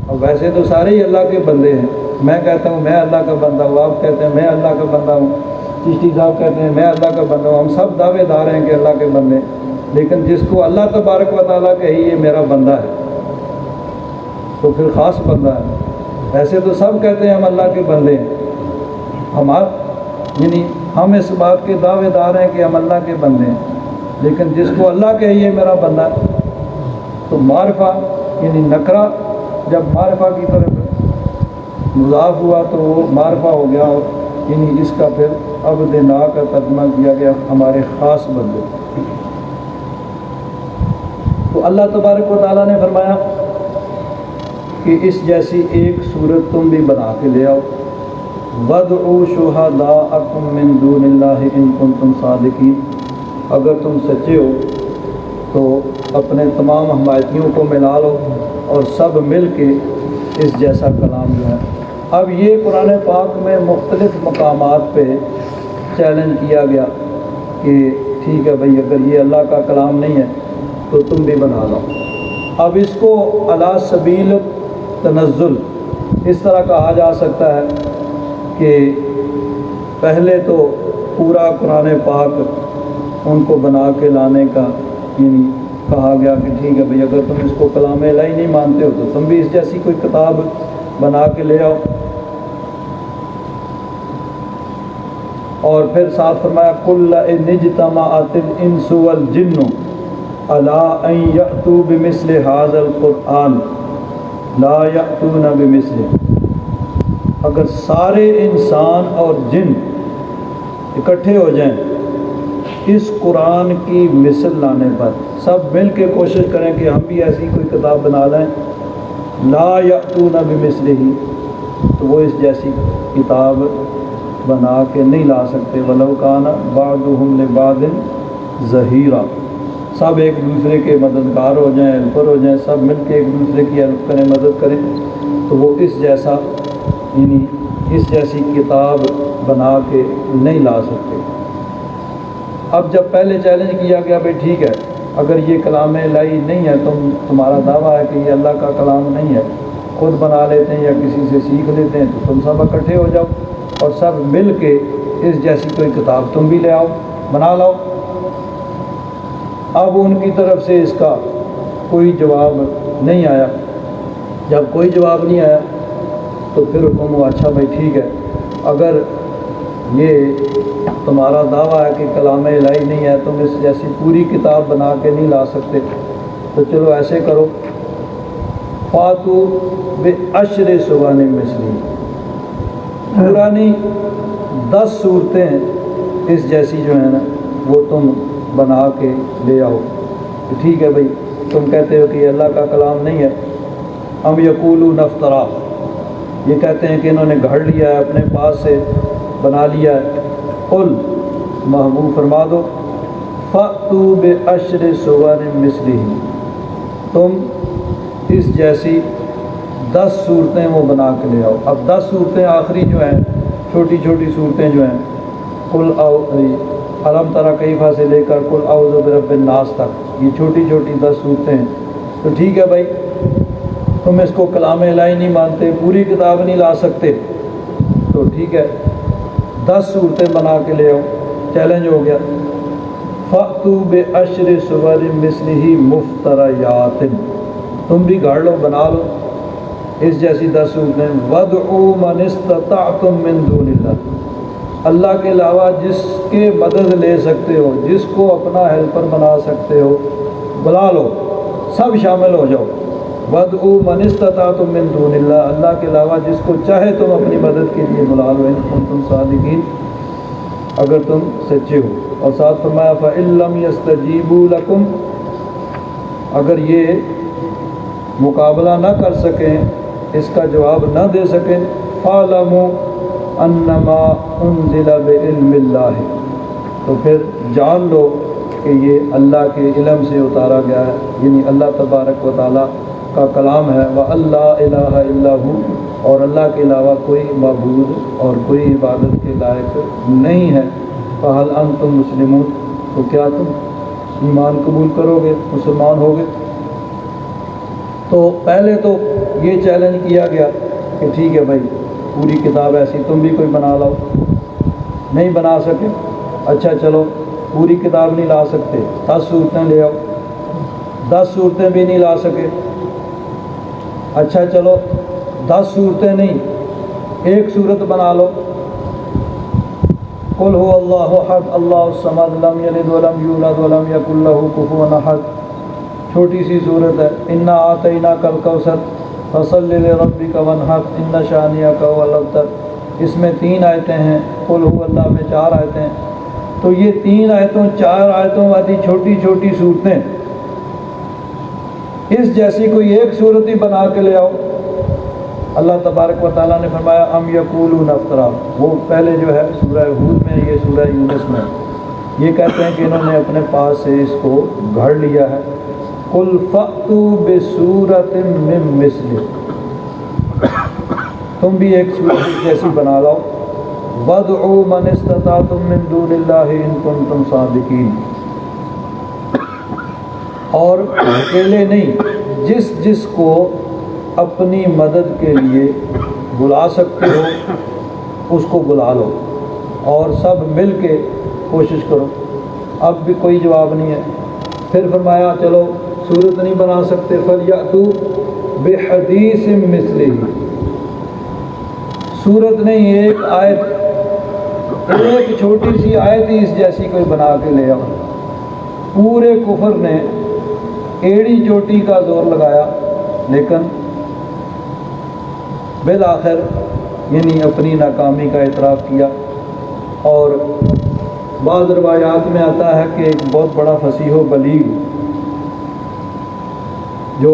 اب ویسے تو سارے ہی اللہ کے بندے ہیں، میں کہتا ہوں میں اللہ کا بندہ ہوں، آپ کہتے ہیں میں اللہ کا بندہ ہوں، چشتی صاحب کہتے ہیں میں اللہ کا بندہ ہوں، ہم سب دعوے دار ہیں کہ اللہ کے بندے، لیکن جس کو اللہ تبارک و تعالیٰ کہ یہ میرا بندہ ہے تو پھر خاص بندہ ہے۔ ویسے تو سب کہتے ہیں ہم اللہ کے بندے ہیں، یعنی ہم اس بات کے دعوے دار ہیں کہ ہم اللہ کے بندے ہیں، لیکن جس کو اللہ کہ یہ میرا بندہ ہے تو معرفہ یعنی نکرہ جب معرفہ کی طرف مضاف ہوا تو وہ معرفہ ہو گیا، اور یعنی اس کا پھر عبد نا کا ترجمہ کیا گیا ہمارے خاص بندے۔ تو اللہ تبارک و تعالیٰ نے فرمایا کہ اس جیسی ایک صورت تم بھی بنا کے لے آؤ۔ وَادْعُوا شُهَدَاءَكُم مِّن دُونِ اللَّهِ إِن كُنتُمْ صَادِقِينَ، اگر تم سچے ہو تو اپنے تمام حمایتیوں کو ملا لو اور سب مل کے اس جیسا کلام جو ہے. اب یہ قرآن پاک میں مختلف مقامات پہ چیلنج کیا گیا کہ ٹھیک ہے بھائی اگر یہ اللہ کا کلام نہیں ہے تو تم بھی بنا لو. اب اس کو علی سبیل تنزل اس طرح کہا جا سکتا ہے کہ پہلے تو پورا قرآن پاک ان کو بنا کے لانے کا یعنی کہا گیا کہ ٹھیک ہے بھائی اگر تم اس کو کلام الہی نہیں مانتے ہو تو تم بھی اس جیسی کوئی کتاب بنا کے لے آؤ. اور پھر ساتھ فرمایا قُلْ لَئِنِ اجْتَمَعَتِ الْإِنسُ وَالْجِنُّ عَلَىٰ أَن يَأْتُوا بِمِثْلِ هَٰذَا الْقُرْآنِ لَا يَأْتُونَ بِمِثْلِهِ. اگر سارے انسان اور جن اکٹھے ہو جائیں اس قرآن کی مثل لانے پر، سب مل کے کوشش کریں کہ ہم بھی ایسی کوئی کتاب بنا لیں، لا یأتون بمثلہ، تو وہ اس جیسی کتاب بنا کے نہیں لا سکتے. ولو کان بعضهم لبعض ظہیرا، سب ایک دوسرے کے مددگار ہو جائیں، ہیلپر ہو جائیں، سب مل کے ایک دوسرے کی ہیلپ کریں، مدد کریں، تو وہ اس جیسا یعنی اس جیسی کتاب بنا کے نہیں لا سکتے. اب جب پہلے چیلنج کیا گیا بھائی ٹھیک ہے اگر یہ کلام الہی نہیں ہے، تمہارا دعویٰ ہے کہ یہ اللہ کا کلام نہیں ہے، خود بنا لیتے ہیں یا کسی سے سیکھ لیتے ہیں، تو تم سب اکٹھے ہو جاؤ اور سب مل کے اس جیسی کوئی کتاب تم بھی لے آؤ، بنا لاؤ. اب ان کی طرف سے اس کا کوئی جواب نہیں آیا. جب کوئی جواب نہیں آیا تو پھر حکم ہوا اچھا بھائی ٹھیک ہے اگر یہ تمہارا دعویٰ ہے کہ کلام الہی نہیں ہے، تم اس جیسی پوری کتاب بنا کے نہیں لا سکتے، تو چلو ایسے کرو، فاتو بعشر سور مثلہ، پورا نہیں 10 صورتیں اس جیسی جو ہیں نا وہ تم بنا کے لے آؤ. ٹھیک ہے بھائی تم کہتے ہو کہ یہ اللہ کا کلام نہیں ہے. ام یقولون افترا، یہ کہتے ہیں کہ انہوں نے گھڑ لیا ہے، اپنے پاس سے بنا لیا ہے. قل، محبوب فرما دو، فأتوا بعشر سور مثلہ، تم اس جیسی 10 صورتیں وہ بنا کے لے آؤ. اب 10 صورتیں آخری جو ہیں چھوٹی چھوٹی صورتیں جو ہیں قل الم تری کیف سے لے کر قل اعوذ برب الناس تک، یہ چھوٹی چھوٹی 10 صورتیں ہیں. تو ٹھیک ہے بھائی تم اس کو کلام الہی نہیں مانتے، پوری کتاب نہیں لا سکتے، تو ٹھیک ہے 10 صورتیں بنا کے لے آؤ. چیلنج ہو گیا. فأتوا بعشر سور مثلہ مفتریات، تم بھی گھڑ لو، بنا لو اس جیسی 10 صورتیں. وَادْعُوا مَنِ اسْتَطَعْتُم مِّن دُونِ اللَّهِ، اللہ کے علاوہ جس کے مدد لے سکتے ہو، جس کو اپنا ہیلپر بنا سکتے ہو، بلا لو، سب شامل ہو جاؤ. وَادْعُوا مَنِ اسْتَطَعْتُم مِّن دُونِ اللَّهِ، اللہ کے علاوہ جس کو چاہے تم اپنی مدد کے لیے بلا لو، ان کنتم صادقین، اگر تم سچے ہو. اور ساتھ فرمایا فَإِن لَّمْ يَسْتَجِيبُوا لَكُمْ، اگر یہ مقابلہ نہ کر سکیں، اس کا جواب نہ دے سکیں، فَاعْلَمُوا أَنَّمَا أُنزِلَ بِعِلْمِ اللَّهِ، تو پھر جان لو کہ یہ اللہ کے علم سے اتارا گیا ہے، یعنی اللہ تبارک و تعالیٰ کا کلام ہے. وَأَن لَّا إِلَٰهَ إِلَّا هُوَ، اور اللہ کے علاوہ کوئی معبود اور کوئی عبادت کے لائق نہیں ہے. فَهَلْ أَنْتُم مُسْلِمُونَ، تو کیا تم ایمان قبول کرو گے، مسلمان ہوگے؟ تو پہلے تو یہ چیلنج کیا گیا کہ ٹھیک ہے بھائی پوری کتاب ایسی تم بھی کوئی بنا لاؤ. نہیں بنا سکے، اچھا چلو پوری کتاب نہیں لا سکتے، 10 صورتیں لے آؤ. 10 صورتیں بھی نہیں لا سکے، اچھا چلو 10 صورتیں نہیں، ایک صورت بنا لو. قل هو اللہ احد اللہ الصمد لم یلد ولم یولد ولم یکن لہ کفوا احد، چھوٹی سی صورت ہے. انا اعطیناک الکوثر فصل لربک وانحر ان شانئک هو الابتر، اس میں 3 آیتیں ہیں، قل هو اللہ میں 4 آیتیں ہیں. تو یہ 3 آیتوں 4 آیتوں والی چھوٹی چھوٹی صورتیں، اس جیسی کوئی ایک صورت ہی بنا کے لے آؤ. اللہ تبارک و تعالیٰ نے فرمایا ام یقولون افترا، وہ پہلے جو ہے سورہ ہود میں، یہ سورہ یونس میں، یہ کہتے ہیں کہ انہوں نے اپنے پاس سے اس کو گھڑ لیا ہے. قل فأتوا بسورۃ من مثلہ، تم بھی ایک سورت جیسی بنا لاؤ، وادعوا من استطعتم من دون اللہ ان کنتم صادقین، اور اکیلے نہیں، جس جس کو اپنی مدد کے لیے بلا سکتے ہو اس کو بلا لو، اور سب مل کے کوشش کرو۔ اب بھی کوئی جواب نہیں ہے۔ پھر فرمایا چلو صورت نہیں بنا سکتے، فَلْيَأْتُوا بِحَدِيثٍ مِثْلِهِ، صورت نہیں، ایک آیت، ایک چھوٹی سی آیت ہی اس جیسی کوئی بنا کے لے آؤ۔ پورے کفر نے ایڑی چوٹی کا زور لگایا، لیکن بالآخر یعنی اپنی ناکامی کا اعتراف کیا۔ اور بعض روایات میں آتا ہے کہ ایک بہت بڑا فصیح و بلیغ جو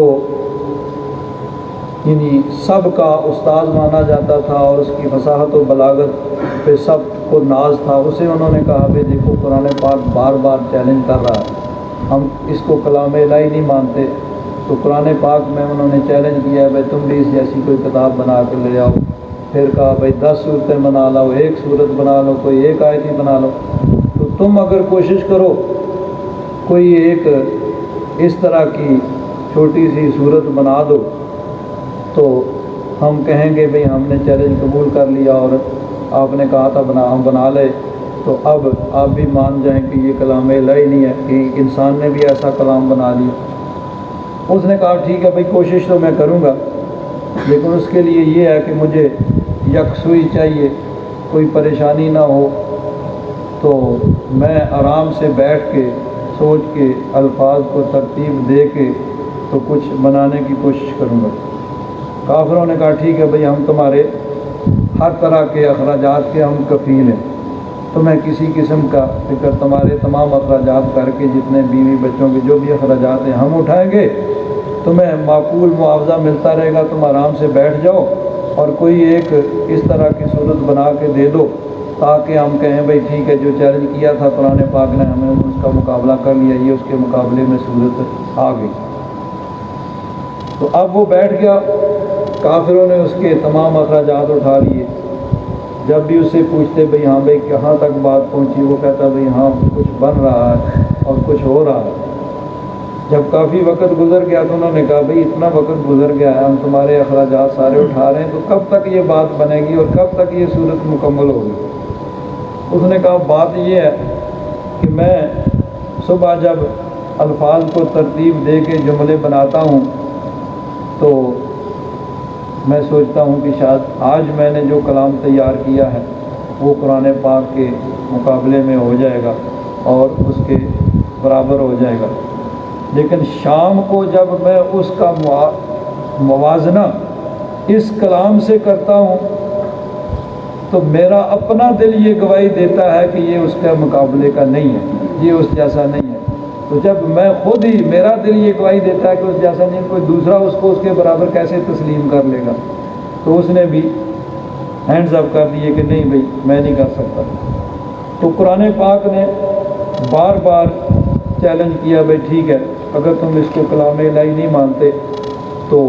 یعنی سب کا استاد مانا جاتا تھا اور اس کی فصاحت و بلاغت پہ سب کو ناز تھا، اسے انہوں نے کہا کہ دیکھو قرآن پاک بار بار چیلنج کر رہا ہے، ہم اس کو کلام الہی نہیں مانتے، تو قرآن پاک میں انہوں نے چیلنج کیا ہے بھائی تم بھی اس جیسی کوئی کتاب بنا کے لے آؤ۔ پھر کہا بھائی 10 صورتیں بنا لو، ایک صورت بنا لو، کوئی ایک آیت ہی بنا لو، تو تم اگر کوشش کرو کوئی ایک اس طرح کی چھوٹی سی صورت بنا دو تو ہم کہیں گے بھئی ہم نے چیلنج قبول کر لیا اور آپ نے کہا تھا ہم بنا لے، تو اب آپ بھی مان جائیں کہ یہ کلام الہی نہیں ہے، کہ انسان نے بھی ایسا کلام بنا لیا۔ اس نے کہا ٹھیک ہے بھئی کوشش تو میں کروں گا، لیکن اس کے لیے یہ ہے کہ مجھے یکسوئی چاہیے، کوئی پریشانی نہ ہو، تو میں آرام سے بیٹھ کے سوچ کے الفاظ کو ترتیب دے کے تو کچھ بنانے کی کوشش کروں گا۔ کافروں نے کہا ٹھیک ہے بھئی ہم تمہارے ہر طرح کے اخراجات کے ہم کفیل ہیں، تمہیں کسی قسم کا فکر، تمہارے تمام اخراجات کر کے جتنے بیوی بچوں کے جو بھی اخراجات ہیں ہم اٹھائیں گے، تمہیں معقول معاوضہ ملتا رہے گا، تم آرام سے بیٹھ جاؤ اور کوئی ایک اس طرح کی صورت بنا کے دے دو تاکہ ہم کہیں بھئی ٹھیک ہے جو چیلنج کیا تھا قرآن پاک نے ہمیں اس کا مقابلہ کر لیا، یہ اس کے مقابلے میں صورت آ گئی۔ تو اب وہ بیٹھ گیا، کافروں نے اس کے تمام اخراجات اٹھا لیے۔ جب بھی اس سے پوچھتے بھئی ہاں بھئی کہاں تک بات پہنچی، وہ کہتا بھئی ہاں کچھ بن رہا ہے اور کچھ ہو رہا ہے۔ جب کافی وقت گزر گیا تو انہوں نے کہا بھئی اتنا وقت گزر گیا ہے، ہم تمہارے اخراجات سارے اٹھا رہے ہیں، تو کب تک یہ بات بنے گی اور کب تک یہ صورت مکمل ہوگی؟ اس نے کہا بات یہ ہے کہ میں صبح جب الفاظ کو ترتیب دے کے جملے بناتا ہوں تو میں سوچتا ہوں کہ شاید آج میں نے جو کلام تیار کیا ہے وہ قرآن پاک کے مقابلے میں ہو جائے گا اور اس کے برابر ہو جائے گا، لیکن شام کو جب میں اس کا موازنہ اس کلام سے کرتا ہوں تو میرا اپنا دل یہ گواہی دیتا ہے کہ یہ اس کے مقابلے کا نہیں ہے، یہ اس جیسا نہیں ہے۔ تو جب میں خود ہی، میرا دل یہ گواہی دیتا ہے کہ اس جیسا نہیں، کوئی دوسرا اس کو اس کے برابر کیسے تسلیم کر لے گا؟ تو اس نے بھی ہینڈز اپ کر دیے کہ نہیں بھئی میں نہیں کر سکتا۔ تو قرآن پاک نے بار بار چیلنج کیا بھئی ٹھیک ہے اگر تم اس کو کلام الہی نہیں مانتے تو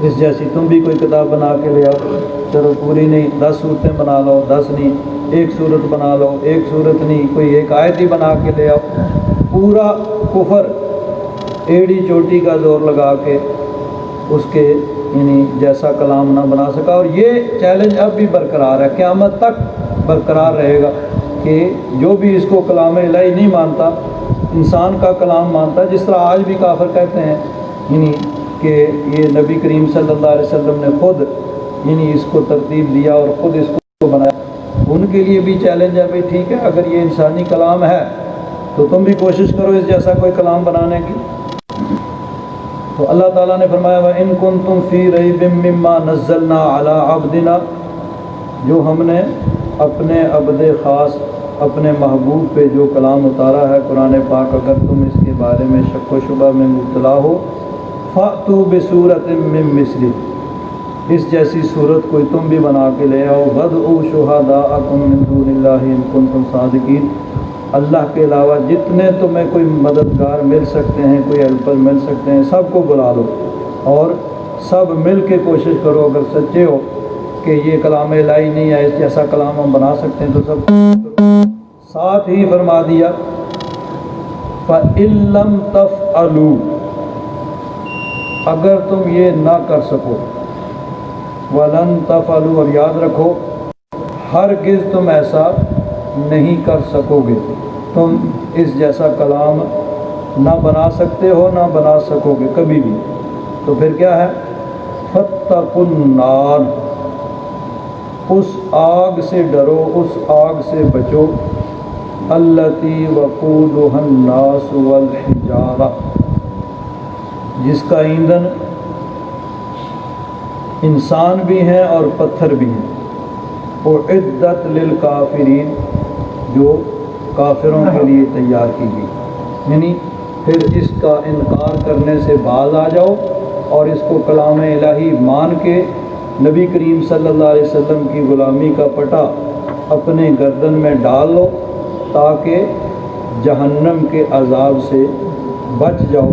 اس جیسی تم بھی کوئی کتاب بنا کے لے آؤ، چلو پوری نہیں 10 صورتیں بنا لو، 10 نہیں ایک صورت بنا لو، ایک صورت نہیں کوئی ایک آیت ہی بنا کے لے آؤ۔ پورا کفر ایڑی چوٹی کا زور لگا کے اس کے یعنی جیسا کلام نہ بنا سکا، اور یہ چیلنج اب بھی برقرار ہے، قیامت تک برقرار رہے گا کہ جو بھی اس کو کلام الہی نہیں مانتا، انسان کا کلام مانتا، جس طرح آج بھی کافر کہتے ہیں یعنی کہ یہ نبی کریم صلی اللہ علیہ وسلم نے خود یعنی اس کو ترتیب دیا اور خود اس کو بنایا، ان کے لیے بھی چیلنج ہے بھئی ٹھیک ہے اگر یہ انسانی کلام ہے تو تم بھی کوشش کرو اس جیسا کوئی کلام بنانے کی۔ تو اللہ تعالیٰ نے فرمایا وَإِن كُنتُمْ فِي رَيْبٍ مِّمَّا نَزَّلْنَا عَلَىٰ عَبْدِنَا، جو ہم نے اپنے عبد خاص اپنے محبوب پہ جو کلام اتارا ہے قرآن پاک، اگر تم اس کے بارے میں شک و شبہ میں مبتلا ہو، فَأْتُوا بِسُورَةٍ مِّن مِّثْلِهِ، اس جیسی صورت کوئی تم بھی بنا کے لے آؤ، وَادْعُوا شُهَدَاءَكُم مِّن دُونِ اللَّهِ إِن كُنتُمْ صَادِقِينَ، اللہ کے علاوہ جتنے تمہیں کوئی مددگار مل سکتے ہیں، کوئی ہیلپر مل سکتے ہیں، سب کو بلا لو اور سب مل کے کوشش کرو، اگر سچے ہو کہ یہ کلام الہی نہیں ہے، اس جیسا کلام ہم بنا سکتے ہیں تو سب کرو۔ ساتھ ہی فرما دیا فَإِن لَّمْ تَفْعَلُوا، اگر تم یہ نہ کر سکو، وَلَن تَفْعَلُوا، اور یاد رکھو ہرگز تم ایسا نہیں کر سکو گے، تم اس جیسا کلام نہ بنا سکتے ہو، نہ بنا سکو گے کبھی بھی۔ تو پھر کیا ہے؟ فَاتَّقُوا النَّارَ، اس آگ سے ڈرو، اس آگ سے بچو، الَّتِي وَقُودُهَا النَّاسُ وَالْحِجَارَةُ، جس کا ایندھن انسان بھی ہیں اور پتھر بھی ہیں، اُعِدَّتْ لِلْكَافِرِينَ، جو کافروں کے لیے تیار کی گئی۔ یعنی پھر اس کا انکار کرنے سے باز آ جاؤ اور اس کو کلام الہی مان کے نبی کریم صلی اللہ علیہ وسلم کی غلامی کا پٹا اپنے گردن میں ڈال لو تاکہ جہنم کے عذاب سے بچ جاؤ،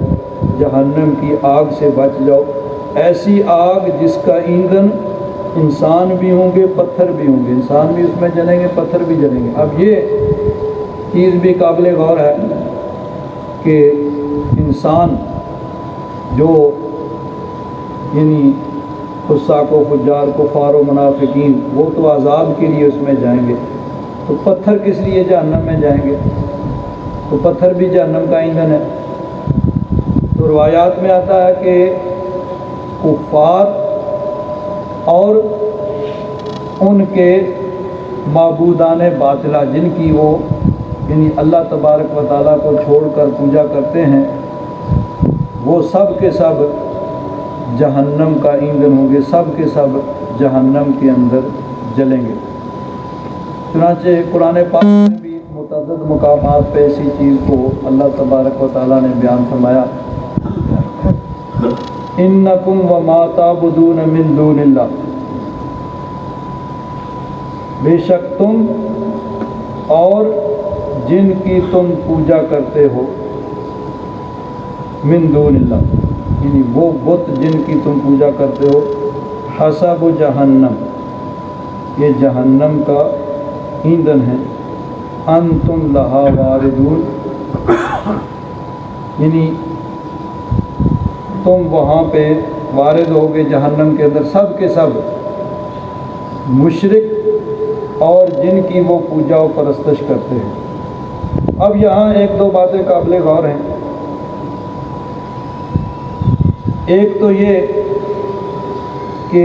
جہنم کی آگ سے بچ جاؤ، ایسی آگ جس کا ایندھن انسان بھی ہوں گے، پتھر بھی ہوں گے، انسان بھی اس میں جلیں گے، پتھر بھی جلیں گے۔ اب یہ چیز بھی قابل غور ہے کہ انسان جو یعنی فساق و فجار، کفار و منافقین، وہ تو عذاب کے لیے اس میں جائیں گے، تو پتھر کس لیے جہنم میں جائیں گے؟ تو پتھر بھی جہنم کا ایندھن ہے۔ تو روایات میں آتا ہے کہ کفار اور ان کے معبودان باطلہ، جن کی وہ یعنی اللہ تبارک و تعالیٰ کو چھوڑ کر پوجا کرتے ہیں، وہ سب کے سب جہنم کا ایندھن ہوں گے، سب کے سب جہنم کے اندر جلیں گے۔ چنانچہ قرآن پاک میں بھی متعدد مقامات پہ اسی چیز کو اللہ تبارک و تعالیٰ نے بیان فرمایا، اِنَّكُمْ وَمَا تَعْبُدُونَ مِن دُونِ اللَّهِ، بے شک تم اور جن کی تم پوجا کرتے ہو، من دون اللہ، یعنی وہ بت جن کی تم پوجا کرتے ہو، حسب جہنم، یہ جہنم کا ایندھن ہے، انتم لہا واردون، یعنی تم وہاں پہ وارد ہوگے جہنم کے اندر، سب کے سب مشرک اور جن کی وہ پوجا و پرستش کرتے ہیں۔ اب یہاں ایک دو باتیں قابل غور ہیں۔ ایک تو یہ کہ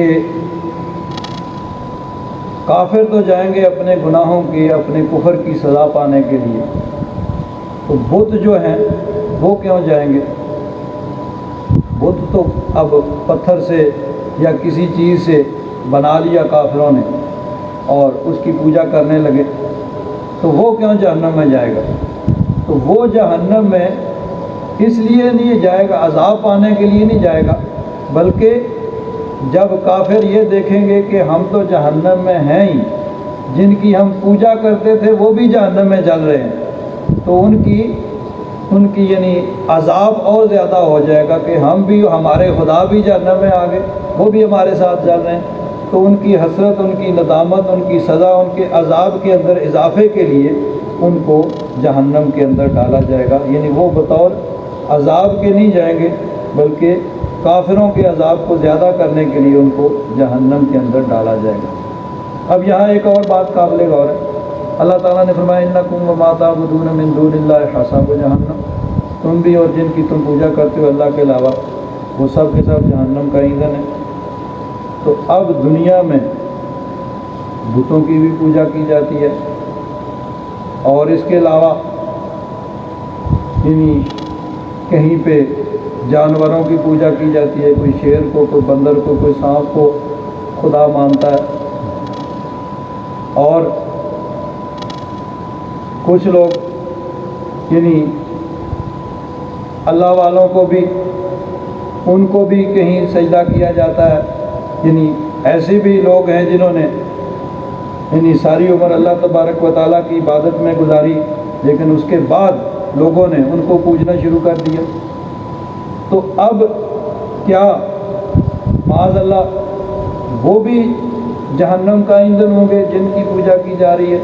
کافر تو جائیں گے اپنے گناہوں کی، اپنے کفر کی سزا پانے کے لیے، تو بت جو ہیں وہ کیوں جائیں گے؟ بت تو اب پتھر سے یا کسی چیز سے بنا لیا کافروں نے اور اس کی پوجا کرنے لگے، تو وہ کیوں جہنم میں جائے گا؟ تو وہ جہنم میں اس لیے نہیں جائے گا، عذاب پانے کے لیے نہیں جائے گا، بلکہ جب کافر یہ دیکھیں گے کہ ہم تو جہنم میں ہیں ہی، جن کی ہم پوجا کرتے تھے وہ بھی جہنم میں جل رہے ہیں، تو ان کی یعنی عذاب اور زیادہ ہو جائے گا کہ ہم بھی، ہمارے خدا بھی جہنم میں آ گئے، وہ بھی ہمارے ساتھ جل رہے ہیں۔ تو ان کی حسرت، ان کی ندامت، ان کی سزا، ان کے عذاب کے اندر اضافے کے لیے ان کو جہنم کے اندر ڈالا جائے گا، یعنی وہ بطور عذاب کے نہیں جائیں گے بلکہ کافروں کے عذاب کو زیادہ کرنے کے لیے ان کو جہنم کے اندر ڈالا جائے گا۔ اب یہاں ایک اور بات قابل غور ہے، اللہ تعالیٰ نے فرمایا اِنَّكُمْ وَمَا تَعْبُدُونَ مِن دُونِ اللَّهِ حَسَبُ جہنم، تم بھی اور جن کی تم پوجا کرتے ہو اللہ کے علاوہ، وہ سب کے سب جہنم کا ایندھن ہے۔ تو اب دنیا میں بتوں کی بھی پوجا کی جاتی ہے، اور اس کے علاوہ یعنی کہیں پہ جانوروں کی پوجا کی جاتی ہے، کوئی شیر کو، کوئی بندر کو، کوئی سانپ کو خدا مانتا ہے، اور کچھ لوگ یعنی اللہ والوں کو بھی، ان کو بھی کہیں سجدہ کیا جاتا ہے، یعنی ایسے بھی لوگ ہیں جنہوں نے یعنی ساری عمر اللہ تبارک و تعالیٰ کی عبادت میں گزاری، لیکن اس کے بعد لوگوں نے ان کو پوجنا شروع کر دیا. تو اب کیا معاذ اللہ وہ بھی جہنم کا ایندھن ہوں گے جن کی پوجا کی جا رہی ہے؟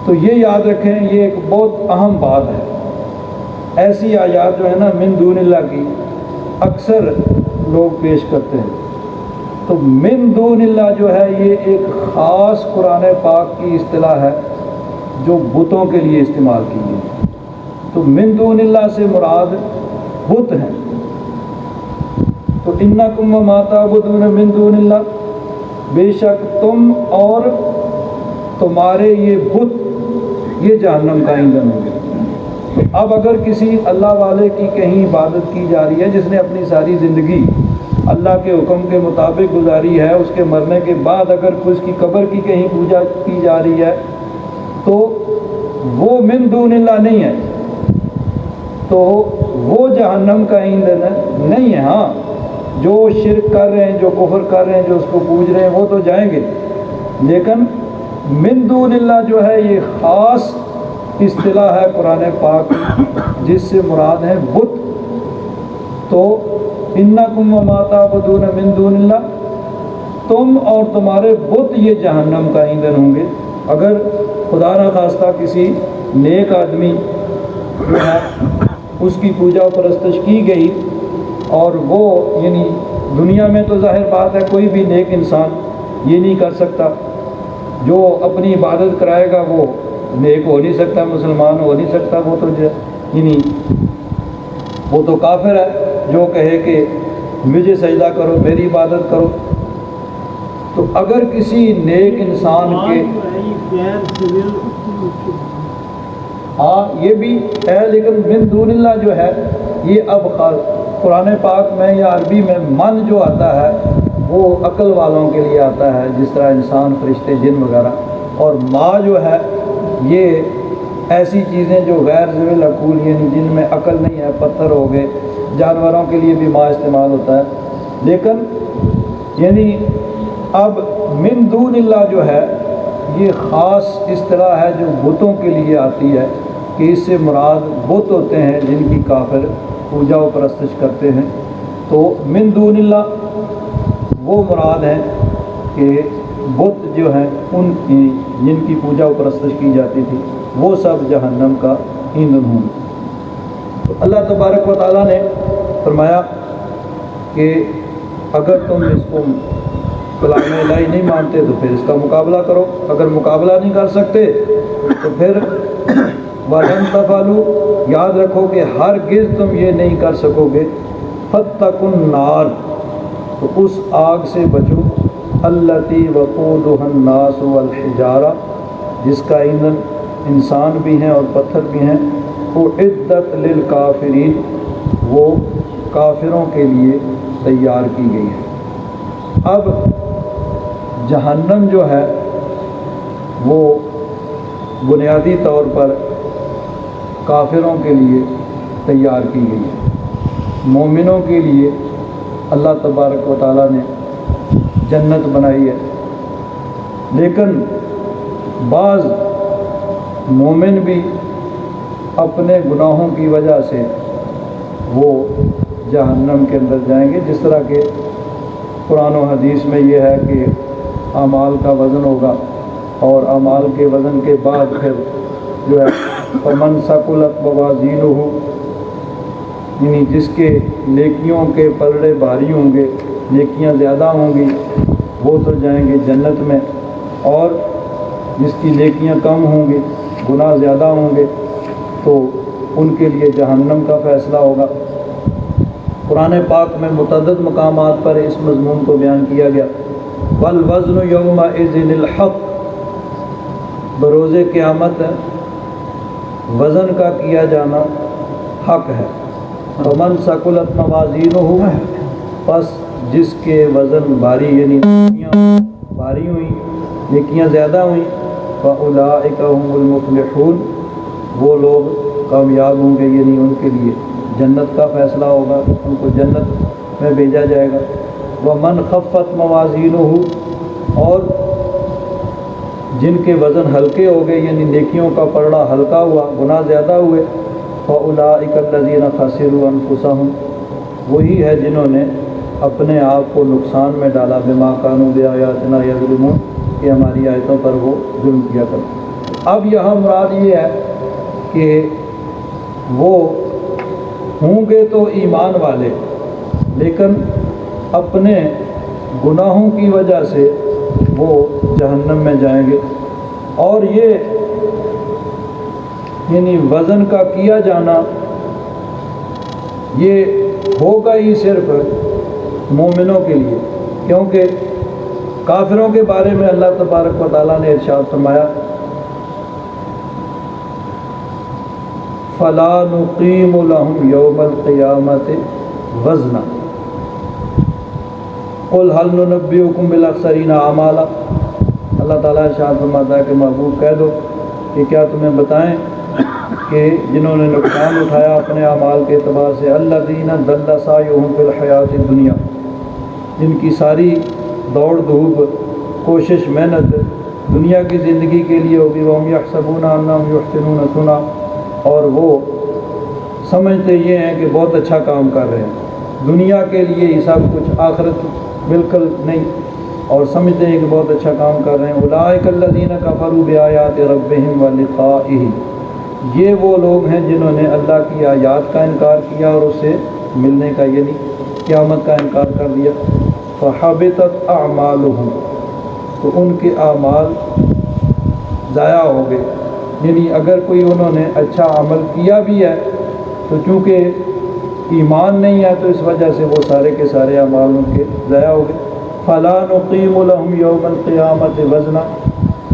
تو یہ یاد رکھیں، یہ ایک بہت اہم بات ہے. ایسی آیات جو ہے نا من دون اللہ کی اکثر لوگ پیش کرتے ہیں. تو من دون اللہ جو ہے یہ ایک خاص قرآن پاک کی اصطلاح ہے جو بتوں کے لیے استعمال کی گئی. تو من دون اللہ سے مراد بت ہیں. تو انکم وما تعبدون من دون اللہ، بے شک تم اور تمہارے یہ بت یہ جہنم کا ایندھن ہوں گے. تو اب اگر کسی اللہ والے کی کہیں عبادت کی جا رہی ہے جس نے اپنی ساری زندگی اللہ کے حکم کے مطابق گزاری ہے، اس کے مرنے کے بعد اگر اس کی قبر کی کہیں پوجا کی جا رہی ہے تو وہ من دون اللہ نہیں ہے، تو وہ جہنم کا ایندھن نہیں ہے. ہاں جو شرک کر رہے ہیں، جو کفر کر رہے ہیں، جو اس کو پوج رہے ہیں وہ تو جائیں گے، لیکن من دون اللہ جو ہے یہ خاص اصطلاح ہے قرآن پاک جس سے مراد ہے بت. تو انکم وما تعبدون من دون اللہ، تم اور تمہارے بت یہ جہنم کا ایندھن ہوں گے. اگر خدا نخواستہ کسی نیک آدمی جو ہے اس کی پوجا و پرستش کی گئی اور وہ یعنی دنیا میں تو ظاہر بات ہے کوئی بھی نیک انسان یہ نہیں کر سکتا، جو اپنی عبادت کرائے گا وہ نیک ہو نہیں سکتا، مسلمان ہو نہیں سکتا، وہ تو یعنی وہ تو کافر ہے جو کہے کہ مجھے سجدہ کرو، میری عبادت کرو. تو اگر کسی نیک انسان کے ہاں یہ بھی ہے، لیکن من دون اللہ جو ہے یہ اب قرآن پاک میں یا عربی میں من جو آتا ہے وہ عقل والوں کے لیے آتا ہے، جس طرح انسان، فرشتے، جن وغیرہ. اور ما جو ہے یہ ایسی چیزیں جو غیر ذوی العقول یعنی جن میں عقل نہیں ہے، پتھر ہو گئے، جانوروں کے لیے بھی ما استعمال ہوتا ہے. لیکن یعنی اب من دون اللہ جو ہے یہ خاص اصطلاح ہے جو بتوں کے لیے آتی ہے کہ اس سے مراد بت ہوتے ہیں جن کی کافر پوجا و پرستش کرتے ہیں. تو من دون اللہ وہ مراد ہیں کہ بت جو ہیں ان کی جن کی پوجا و پرستش کی جاتی تھی وہ سب جہنم کا ایندھن ہوں. تو اللہ تبارک و تعالیٰ نے فرمایا کہ اگر تم اس کو کلام الہی نہیں مانتے تو پھر اس کا مقابلہ کرو. اگر مقابلہ نہیں کر سکتے تو پھر وَلَن تَفْعَلُوا، یاد رکھو کہ ہرگز تم یہ نہیں کر سکو گے. فَاتَّقُوا النَّارَ، تو اس آگ سے بچو، الَّتِي وَقُودُهَا النَّاسُ وَالْحِجَارَةُ، جس کا ایندھن انسان بھی ہیں اور پتھر بھی ہیں. اُعِدَّتْ لِلْكَافِرِينَ، وہ کافروں کے لیے تیار کی گئی ہے. اب جہنم جو ہے وہ بنیادی طور پر کافروں کے لیے تیار کی گئی ہے. مومنوں کے لیے اللہ تبارک و تعالیٰ نے جنت بنائی ہے، لیکن بعض مومن بھی اپنے گناہوں کی وجہ سے وہ جہنم کے اندر جائیں گے. جس طرح کہ قرآن و حدیث میں یہ ہے کہ اعمال کا وزن ہوگا اور اعمال کے وزن کے بعد پھر جو ہے فمن ثقلت موازینہ، یعنی جس کے نیکیوں کے پلڑے بھاری ہوں گے، نیکیاں زیادہ ہوں گی وہ تو جائیں گے جنت میں، اور جس کی نیکیاں کم ہوں گی، گناہ زیادہ ہوں گے تو ان کے لیے جہنم کا فیصلہ ہوگا. قرآن پاک میں متعدد مقامات پر اس مضمون کو بیان کیا گیا. والوزن یومئذ الحق، بروز قیامت وزن کا کیا جانا حق ہے. ومن ثقلت موازینہ، پس جس کے وزن بھاری یعنی نیکیاں بھاری ہوئیں، نیکیاں زیادہ ہوئیں، فاولئک هم المفلحون، وہ لوگ کامیاب ہوں گے، یعنی ان کے لیے جنت کا فیصلہ ہوگا، ان کو جنت میں بھیجا جائے گا. ومن خفت موازینہ، اور جن کے وزن ہلکے ہو گئے یعنی نیکیوں کا پلڑا ہلکا ہوا، گناہ زیادہ ہوئے، فَأُولَٰئِكَ الَّذِينَ خَسِرُوا أَنفُسَهُمْ، وہی ہے جنہوں نے اپنے آپ کو نقصان میں ڈالا، بما كانوا بآياتنا يظلمون، کہ ہماری آیتوں پر وہ ظلم کیا کرتے۔ اب یہاں مراد یہ ہے کہ وہ ہوں گے تو ایمان والے، لیکن اپنے گناہوں کی وجہ سے وہ جہنم میں جائیں گے۔ اور یہ یعنی وزن کا کیا جانا یہ ہوگا ہی صرف مومنوں کے لیے، کیونکہ کافروں کے بارے میں اللہ تبارک و تعالیٰ نے ارشاد فرمایا فَلَا نُقِيمُ لَهُمْ يَوْمَ الْقِيَامَةِ وَزْنًا قُلْ هَلْ نُنَبِّئُكُمْ بِالْأَخْسَرِينَ أَعْمَالًا، اللہ تعالیٰ ارشاد فرماتا ہے کہ محبوب کہہ دو کہ کیا تمہیں بتائیں کہ جنہوں نے نقصان اٹھایا اپنے اعمال کے اعتبار سے، الَّذِينَ ضَلَّ سَعْيُهُمْ فِي الْحَيَاةِ الدُّنْيَا، جن کی ساری دوڑ دھوپ کوشش محنت دنیا کی زندگی کے لیے ہوگی، وَهُمْ يَحْسَبُونَ أَنَّهُمْ يُحْسِنُونَ صُنْعًا، اور وہ سمجھتے یہ ہیں کہ بہت اچھا کام کر رہے ہیں، دنیا کے لیے ہی سب کچھ، آخرت بالکل نہیں، اور سمجھتے ہیں کہ بہت اچھا کام کر رہے ہیں۔ أُولَٰئِكَ الَّذِينَ كَفَرُوا بِآيَاتِ رَبِّهِمْ وَلِقَائِهِ، یہ وہ لوگ ہیں جنہوں نے اللہ کی آیات کا انکار کیا اور اس سے ملنے کا یعنی قیامت کا انکار کر دیا۔ فَحَبِطَتْ أَعْمَالُهُمْ، تو ان کے اعمال ضائع ہو گئے، یعنی اگر کوئی انہوں نے اچھا عمل کیا بھی ہے تو چونکہ ایمان نہیں ہے تو اس وجہ سے وہ سارے کے سارے اعمال ان کے ضائع ہو گئے۔ فَلَا نُقِيمُ لَهُمْ يَوْمَ الْقِيَامَةِ وَزْنًا،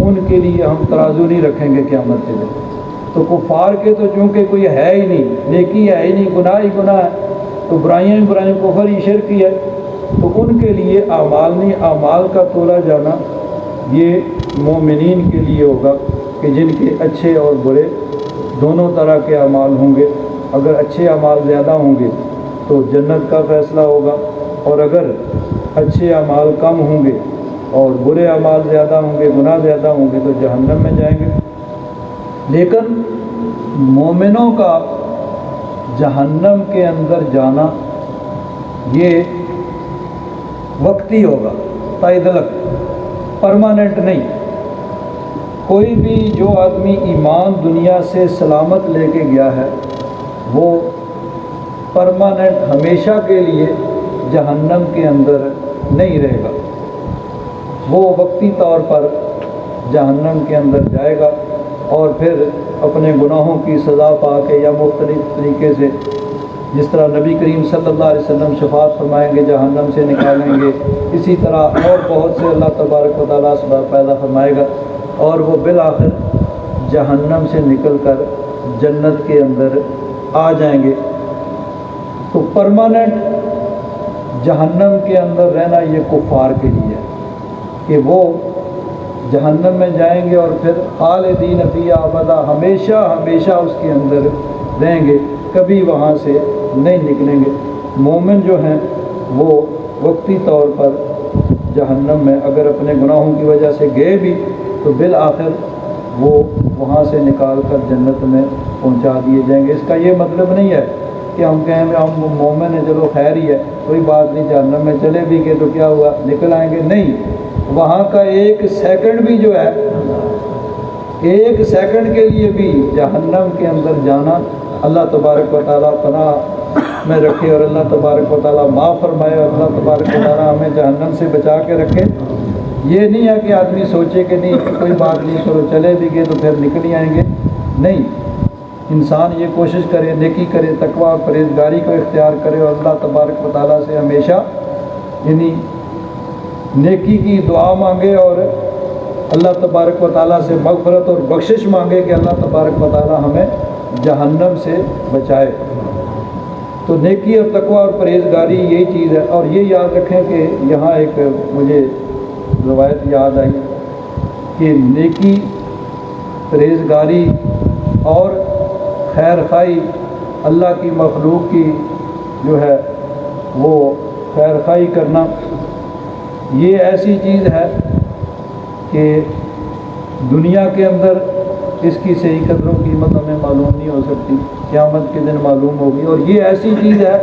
ان کے لیے ہم ترازو نہیں رکھیں گے قیامت کے دن۔ تو کفار کے تو چونکہ کوئی ہے ہی نہیں، نیکی ہے ہی نہیں، گناہ ہی گناہ ہے، تو برائیاں ہی برائیاں، کفر ہی شرک ہی ہے، تو ان کے لیے اعمال نہیں، اعمال کا تولا جانا یہ مومنین کے لیے ہوگا کہ جن کے اچھے اور برے دونوں طرح کے اعمال ہوں گے۔ اگر اچھے اعمال زیادہ ہوں گے تو جنت کا فیصلہ ہوگا، اور اگر اچھے اعمال کم ہوں گے اور برے اعمال زیادہ ہوں گے، گناہ زیادہ ہوں گے تو جہنم میں جائیں گے۔ لیکن مومنوں کا جہنم کے اندر جانا یہ وقتی ہوگا، تعدلک، پرماننٹ نہیں۔ کوئی بھی جو آدمی ایمان دنیا سے سلامت لے کے گیا ہے وہ پرماننٹ ہمیشہ کے لیے جہنم کے اندر نہیں رہے گا، وہ وقتی طور پر جہنم کے اندر جائے گا، اور پھر اپنے گناہوں کی سزا پا کے یا مختلف طریقے سے، جس طرح نبی کریم صلی اللہ علیہ وسلم شفاعت فرمائیں گے جہنم سے نکالیں گے، اسی طرح اور بہت سے اللہ تبارک و تعالیٰ اسباب پیدا فرمائے گا، اور وہ بالآخر جہنم سے نکل کر جنت کے اندر آ جائیں گے۔ تو پرماننٹ جہنم کے اندر رہنا یہ کفار کے لیے ہے کہ وہ جہنم میں جائیں گے اور پھر خالدین فیہا ابدا، ہمیشہ ہمیشہ اس کے اندر رہیں گے، کبھی وہاں سے نہیں نکلیں گے۔ مومن جو ہیں وہ وقتی طور پر جہنم میں اگر اپنے گناہوں کی وجہ سے گئے بھی تو بالآخر وہ وہاں سے نکال کر جنت میں پہنچا دیے جائیں گے۔ اس کا یہ مطلب نہیں ہے کہ ہم کہیں ہم مومن ہیں چلو خیر ہی ہے، کوئی بات نہیں، جہنم میں چلے بھی گئے تو کیا ہوا، نکل آئیں گے، نہیں، وہاں کا ایک سیکنڈ بھی جو ہے، ایک سیکنڈ کے لیے بھی جہنم کے اندر جانا اللہ تبارک و تعالیٰ پناہ میں رکھے، اور اللہ تبارک و تعالیٰ معاف فرمائے، اور اللہ تبارک و تعالیٰ ہمیں جہنم سے بچا کے رکھے۔ یہ نہیں ہے کہ آدمی سوچے کہ نہیں کوئی بات نہیں، چلو چلے بھی گئے تو پھر نکل ہی آئیں گے، نہیں، انسان یہ کوشش کرے، نیکی کرے، تقویٰ پرہیزگاری کو اختیار کرے، اور اللہ تبارک و تعالیٰ سے ہمیشہ یعنی نیکی کی دعا مانگے، اور اللہ تبارک و تعالیٰ سے مغفرت اور بخشش مانگے کہ اللہ تبارک و تعالیٰ ہمیں جہنم سے بچائے۔ تو نیکی اور تقویٰ اور پرہیزگاری یہی چیز ہے۔ اور یہ یاد رکھیں کہ یہاں ایک مجھے روایت یاد آئی کہ نیکی، پرہیزگاری اور خیر خواہی، اللہ کی مخلوق کی جو ہے وہ خیر خواہی کرنا، یہ ایسی چیز ہے کہ دنیا کے اندر اس کی صحیح قدر و قیمت ہمیں معلوم نہیں ہو سکتی، قیامت کے دن معلوم ہوگی۔ اور یہ ایسی چیز ہے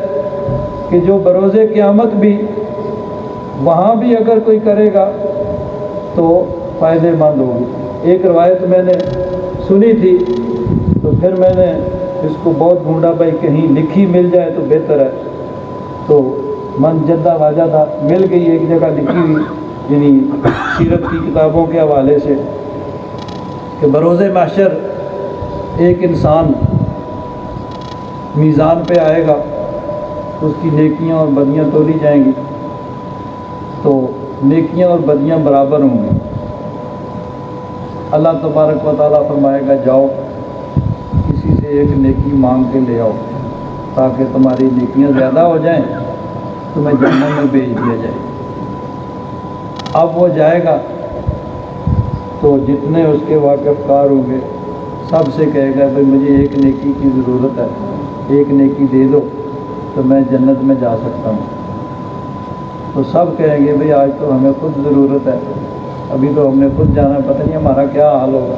کہ جو بروز قیامت بھی وہاں بھی اگر کوئی کرے گا تو فائدے مند ہوگی۔ ایک روایت میں نے سنی تھی تو پھر میں نے اس کو بہت ڈھونڈا، بھائی کہیں لکھی مل جائے تو بہتر ہے، تو من جدہ واجہ تھا، مل گئی ایک جگہ لکھی ہوئی، یعنی سیرت کی کتابوں کے حوالے سے، کہ بروز محشر ایک انسان میزان پہ آئے گا، اس کی نیکیاں اور بدیاں تولی جائیں گی، تو نیکیاں اور بدیاں برابر ہوں گی۔ اللہ تبارک و تعالیٰ فرمائے گا جاؤ کسی سے ایک نیکی مانگ کے لے آؤ تاکہ تمہاری نیکیاں زیادہ ہو جائیں، تمہیں جہنم میں بھیج دیا جائے۔ اب وہ جائے گا تو جتنے اس کے واقف کار ہوں گے سب سے کہے گا بھائی مجھے ایک نیکی کی ضرورت ہے، ایک نیکی دے دو تو میں جنت میں جا سکتا ہوں۔ تو سب کہیں گے بھئی آج تو ہمیں خود ضرورت ہے، ابھی تو ہم نے خود جانا، پتہ نہیں ہمارا کیا حال ہوگا،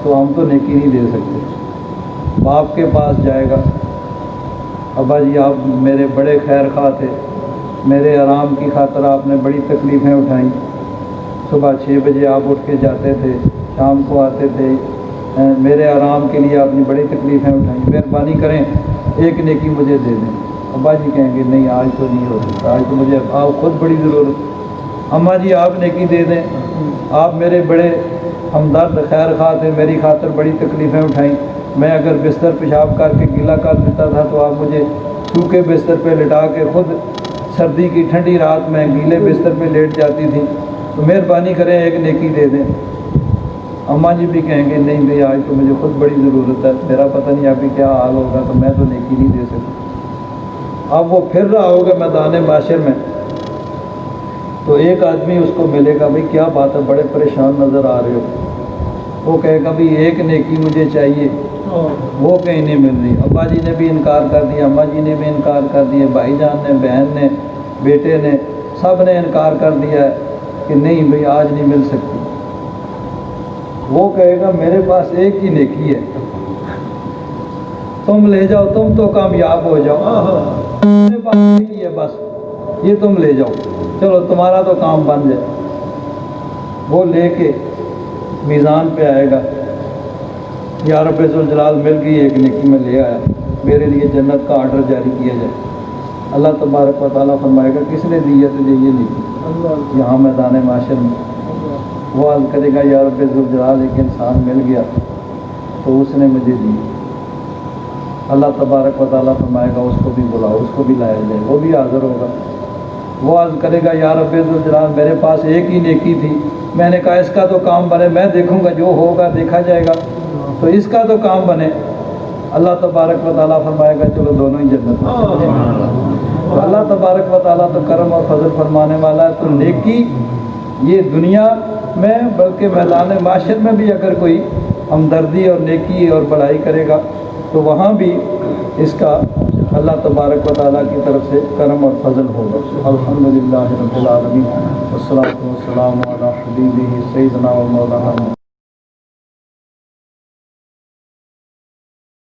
تو ہم تو نیکی نہیں دے سکتے۔ باپ کے پاس جائے گا، ابا جی آپ میرے بڑے خیر خواہ تھے، میرے آرام کی خاطر آپ نے بڑی تکلیفیں اٹھائیں، صبح 6 بجے آپ اٹھ کے جاتے تھے، شام کو آتے تھے، میرے آرام کے لیے آپ نے بڑی تکلیفیں اٹھائیں، مہربانی کریں ایک نیکی مجھے دے دیں۔ ابا جی کہیں گے نہیں آج تو نہیں ہو سکتا، آج تو مجھے آپ خود بڑی ضرورت۔ اماں جی آپ نیکی دے دیں، آپ میرے بڑے ہمدرد خیر خواہ تھے، میری خاطر بڑی تکلیفیں اٹھائیں، میں اگر بستر پیشاب کر کے گیلا کر دیتا تھا تو آپ مجھے سوکھے بستر پہ لٹا کے، خود سردی کی ٹھنڈی رات میں گیلے بستر پہ لیٹ جاتی تھی، تو مہربانی کریں ایک نیکی دے دیں۔ اماں جی بھی کہیں گے نہیں بھئی آج تو مجھے خود بڑی ضرورت ہے، میرا پتہ نہیں ابھی کیا حال ہوگا، تو میں تو نیکی نہیں دے سکتا۔ اب وہ پھر رہا ہوگا میدان معاشر میں، تو ایک آدمی اس کو ملے گا، بھئی کیا بات ہے بڑے پریشان نظر آ رہے ہو، وہ کہے گا بھئی ایک نیکی مجھے چاہیے، وہ کہیں نہیں مل رہی۔ ابا جی نے بھی انکار کر دیا، اماں جی نے بھی انکار کر دیا، بھائی جان نے، بہن نے، بیٹے نے، سب نے انکار کر دیا ہے کہ نہیں بھئی آج نہیں مل سکتی۔ وہ کہے گا میرے پاس ایک ہی نیکی ہے، تم لے جاؤ، تم تو کامیاب ہو جاؤ، میرے پاس ایک ہی ہے بس، یہ تم لے جاؤ، چلو تمہارا تو کام بن جائے۔ وہ لے کے میزان پہ آئے گا، یا رب ذوالجلال مل گئی ایک نیکی میں لے آیا، میرے لیے جنت کا آرڈر جاری کیا جائے۔ اللہ تبارک و تعالیٰ فرمائے گا کس نے دی ہے تجھے یہ نیکی؟ یہاں میدان معاشر میں وہ عرض کرے گا یا رب ذوالجلال ایک انسان مل گیا تو اس نے مجھے دی۔ اللہ تبارک و تعالیٰ فرمائے گا اس کو بھی بلاؤ، اس کو بھی لایا جائے، وہ بھی حاضر ہوگا۔ وہ عرض کرے گا یا رب ذوالجلال میرے پاس ایک ہی نیکی تھی، میں نے کہا اس کا تو کام بنے، میں دیکھوں گا جو ہوگا دیکھا جائے گا، تو اس کا تو کام بنے۔ اللہ تبارک و تعالیٰ فرمائے گا چلو دونوں ہی جنت میں چلے جائیں۔ تو اللہ تبارک و تعالیٰ تو کرم اور فضل فرمانے والا ہے، تو نیکی یہ دنیا میں بلکہ میدان معاشر میں بھی اگر کوئی ہمدردی اور نیکی اور بڑائی کرے گا تو وہاں بھی اس کا اللہ تبارک و تعالیٰ کی طرف سے کرم اور فضل ہوگا۔ الحمدللہ رب العالمین والصلاۃ والسلام علی حبیبہ سیدنا و مولانا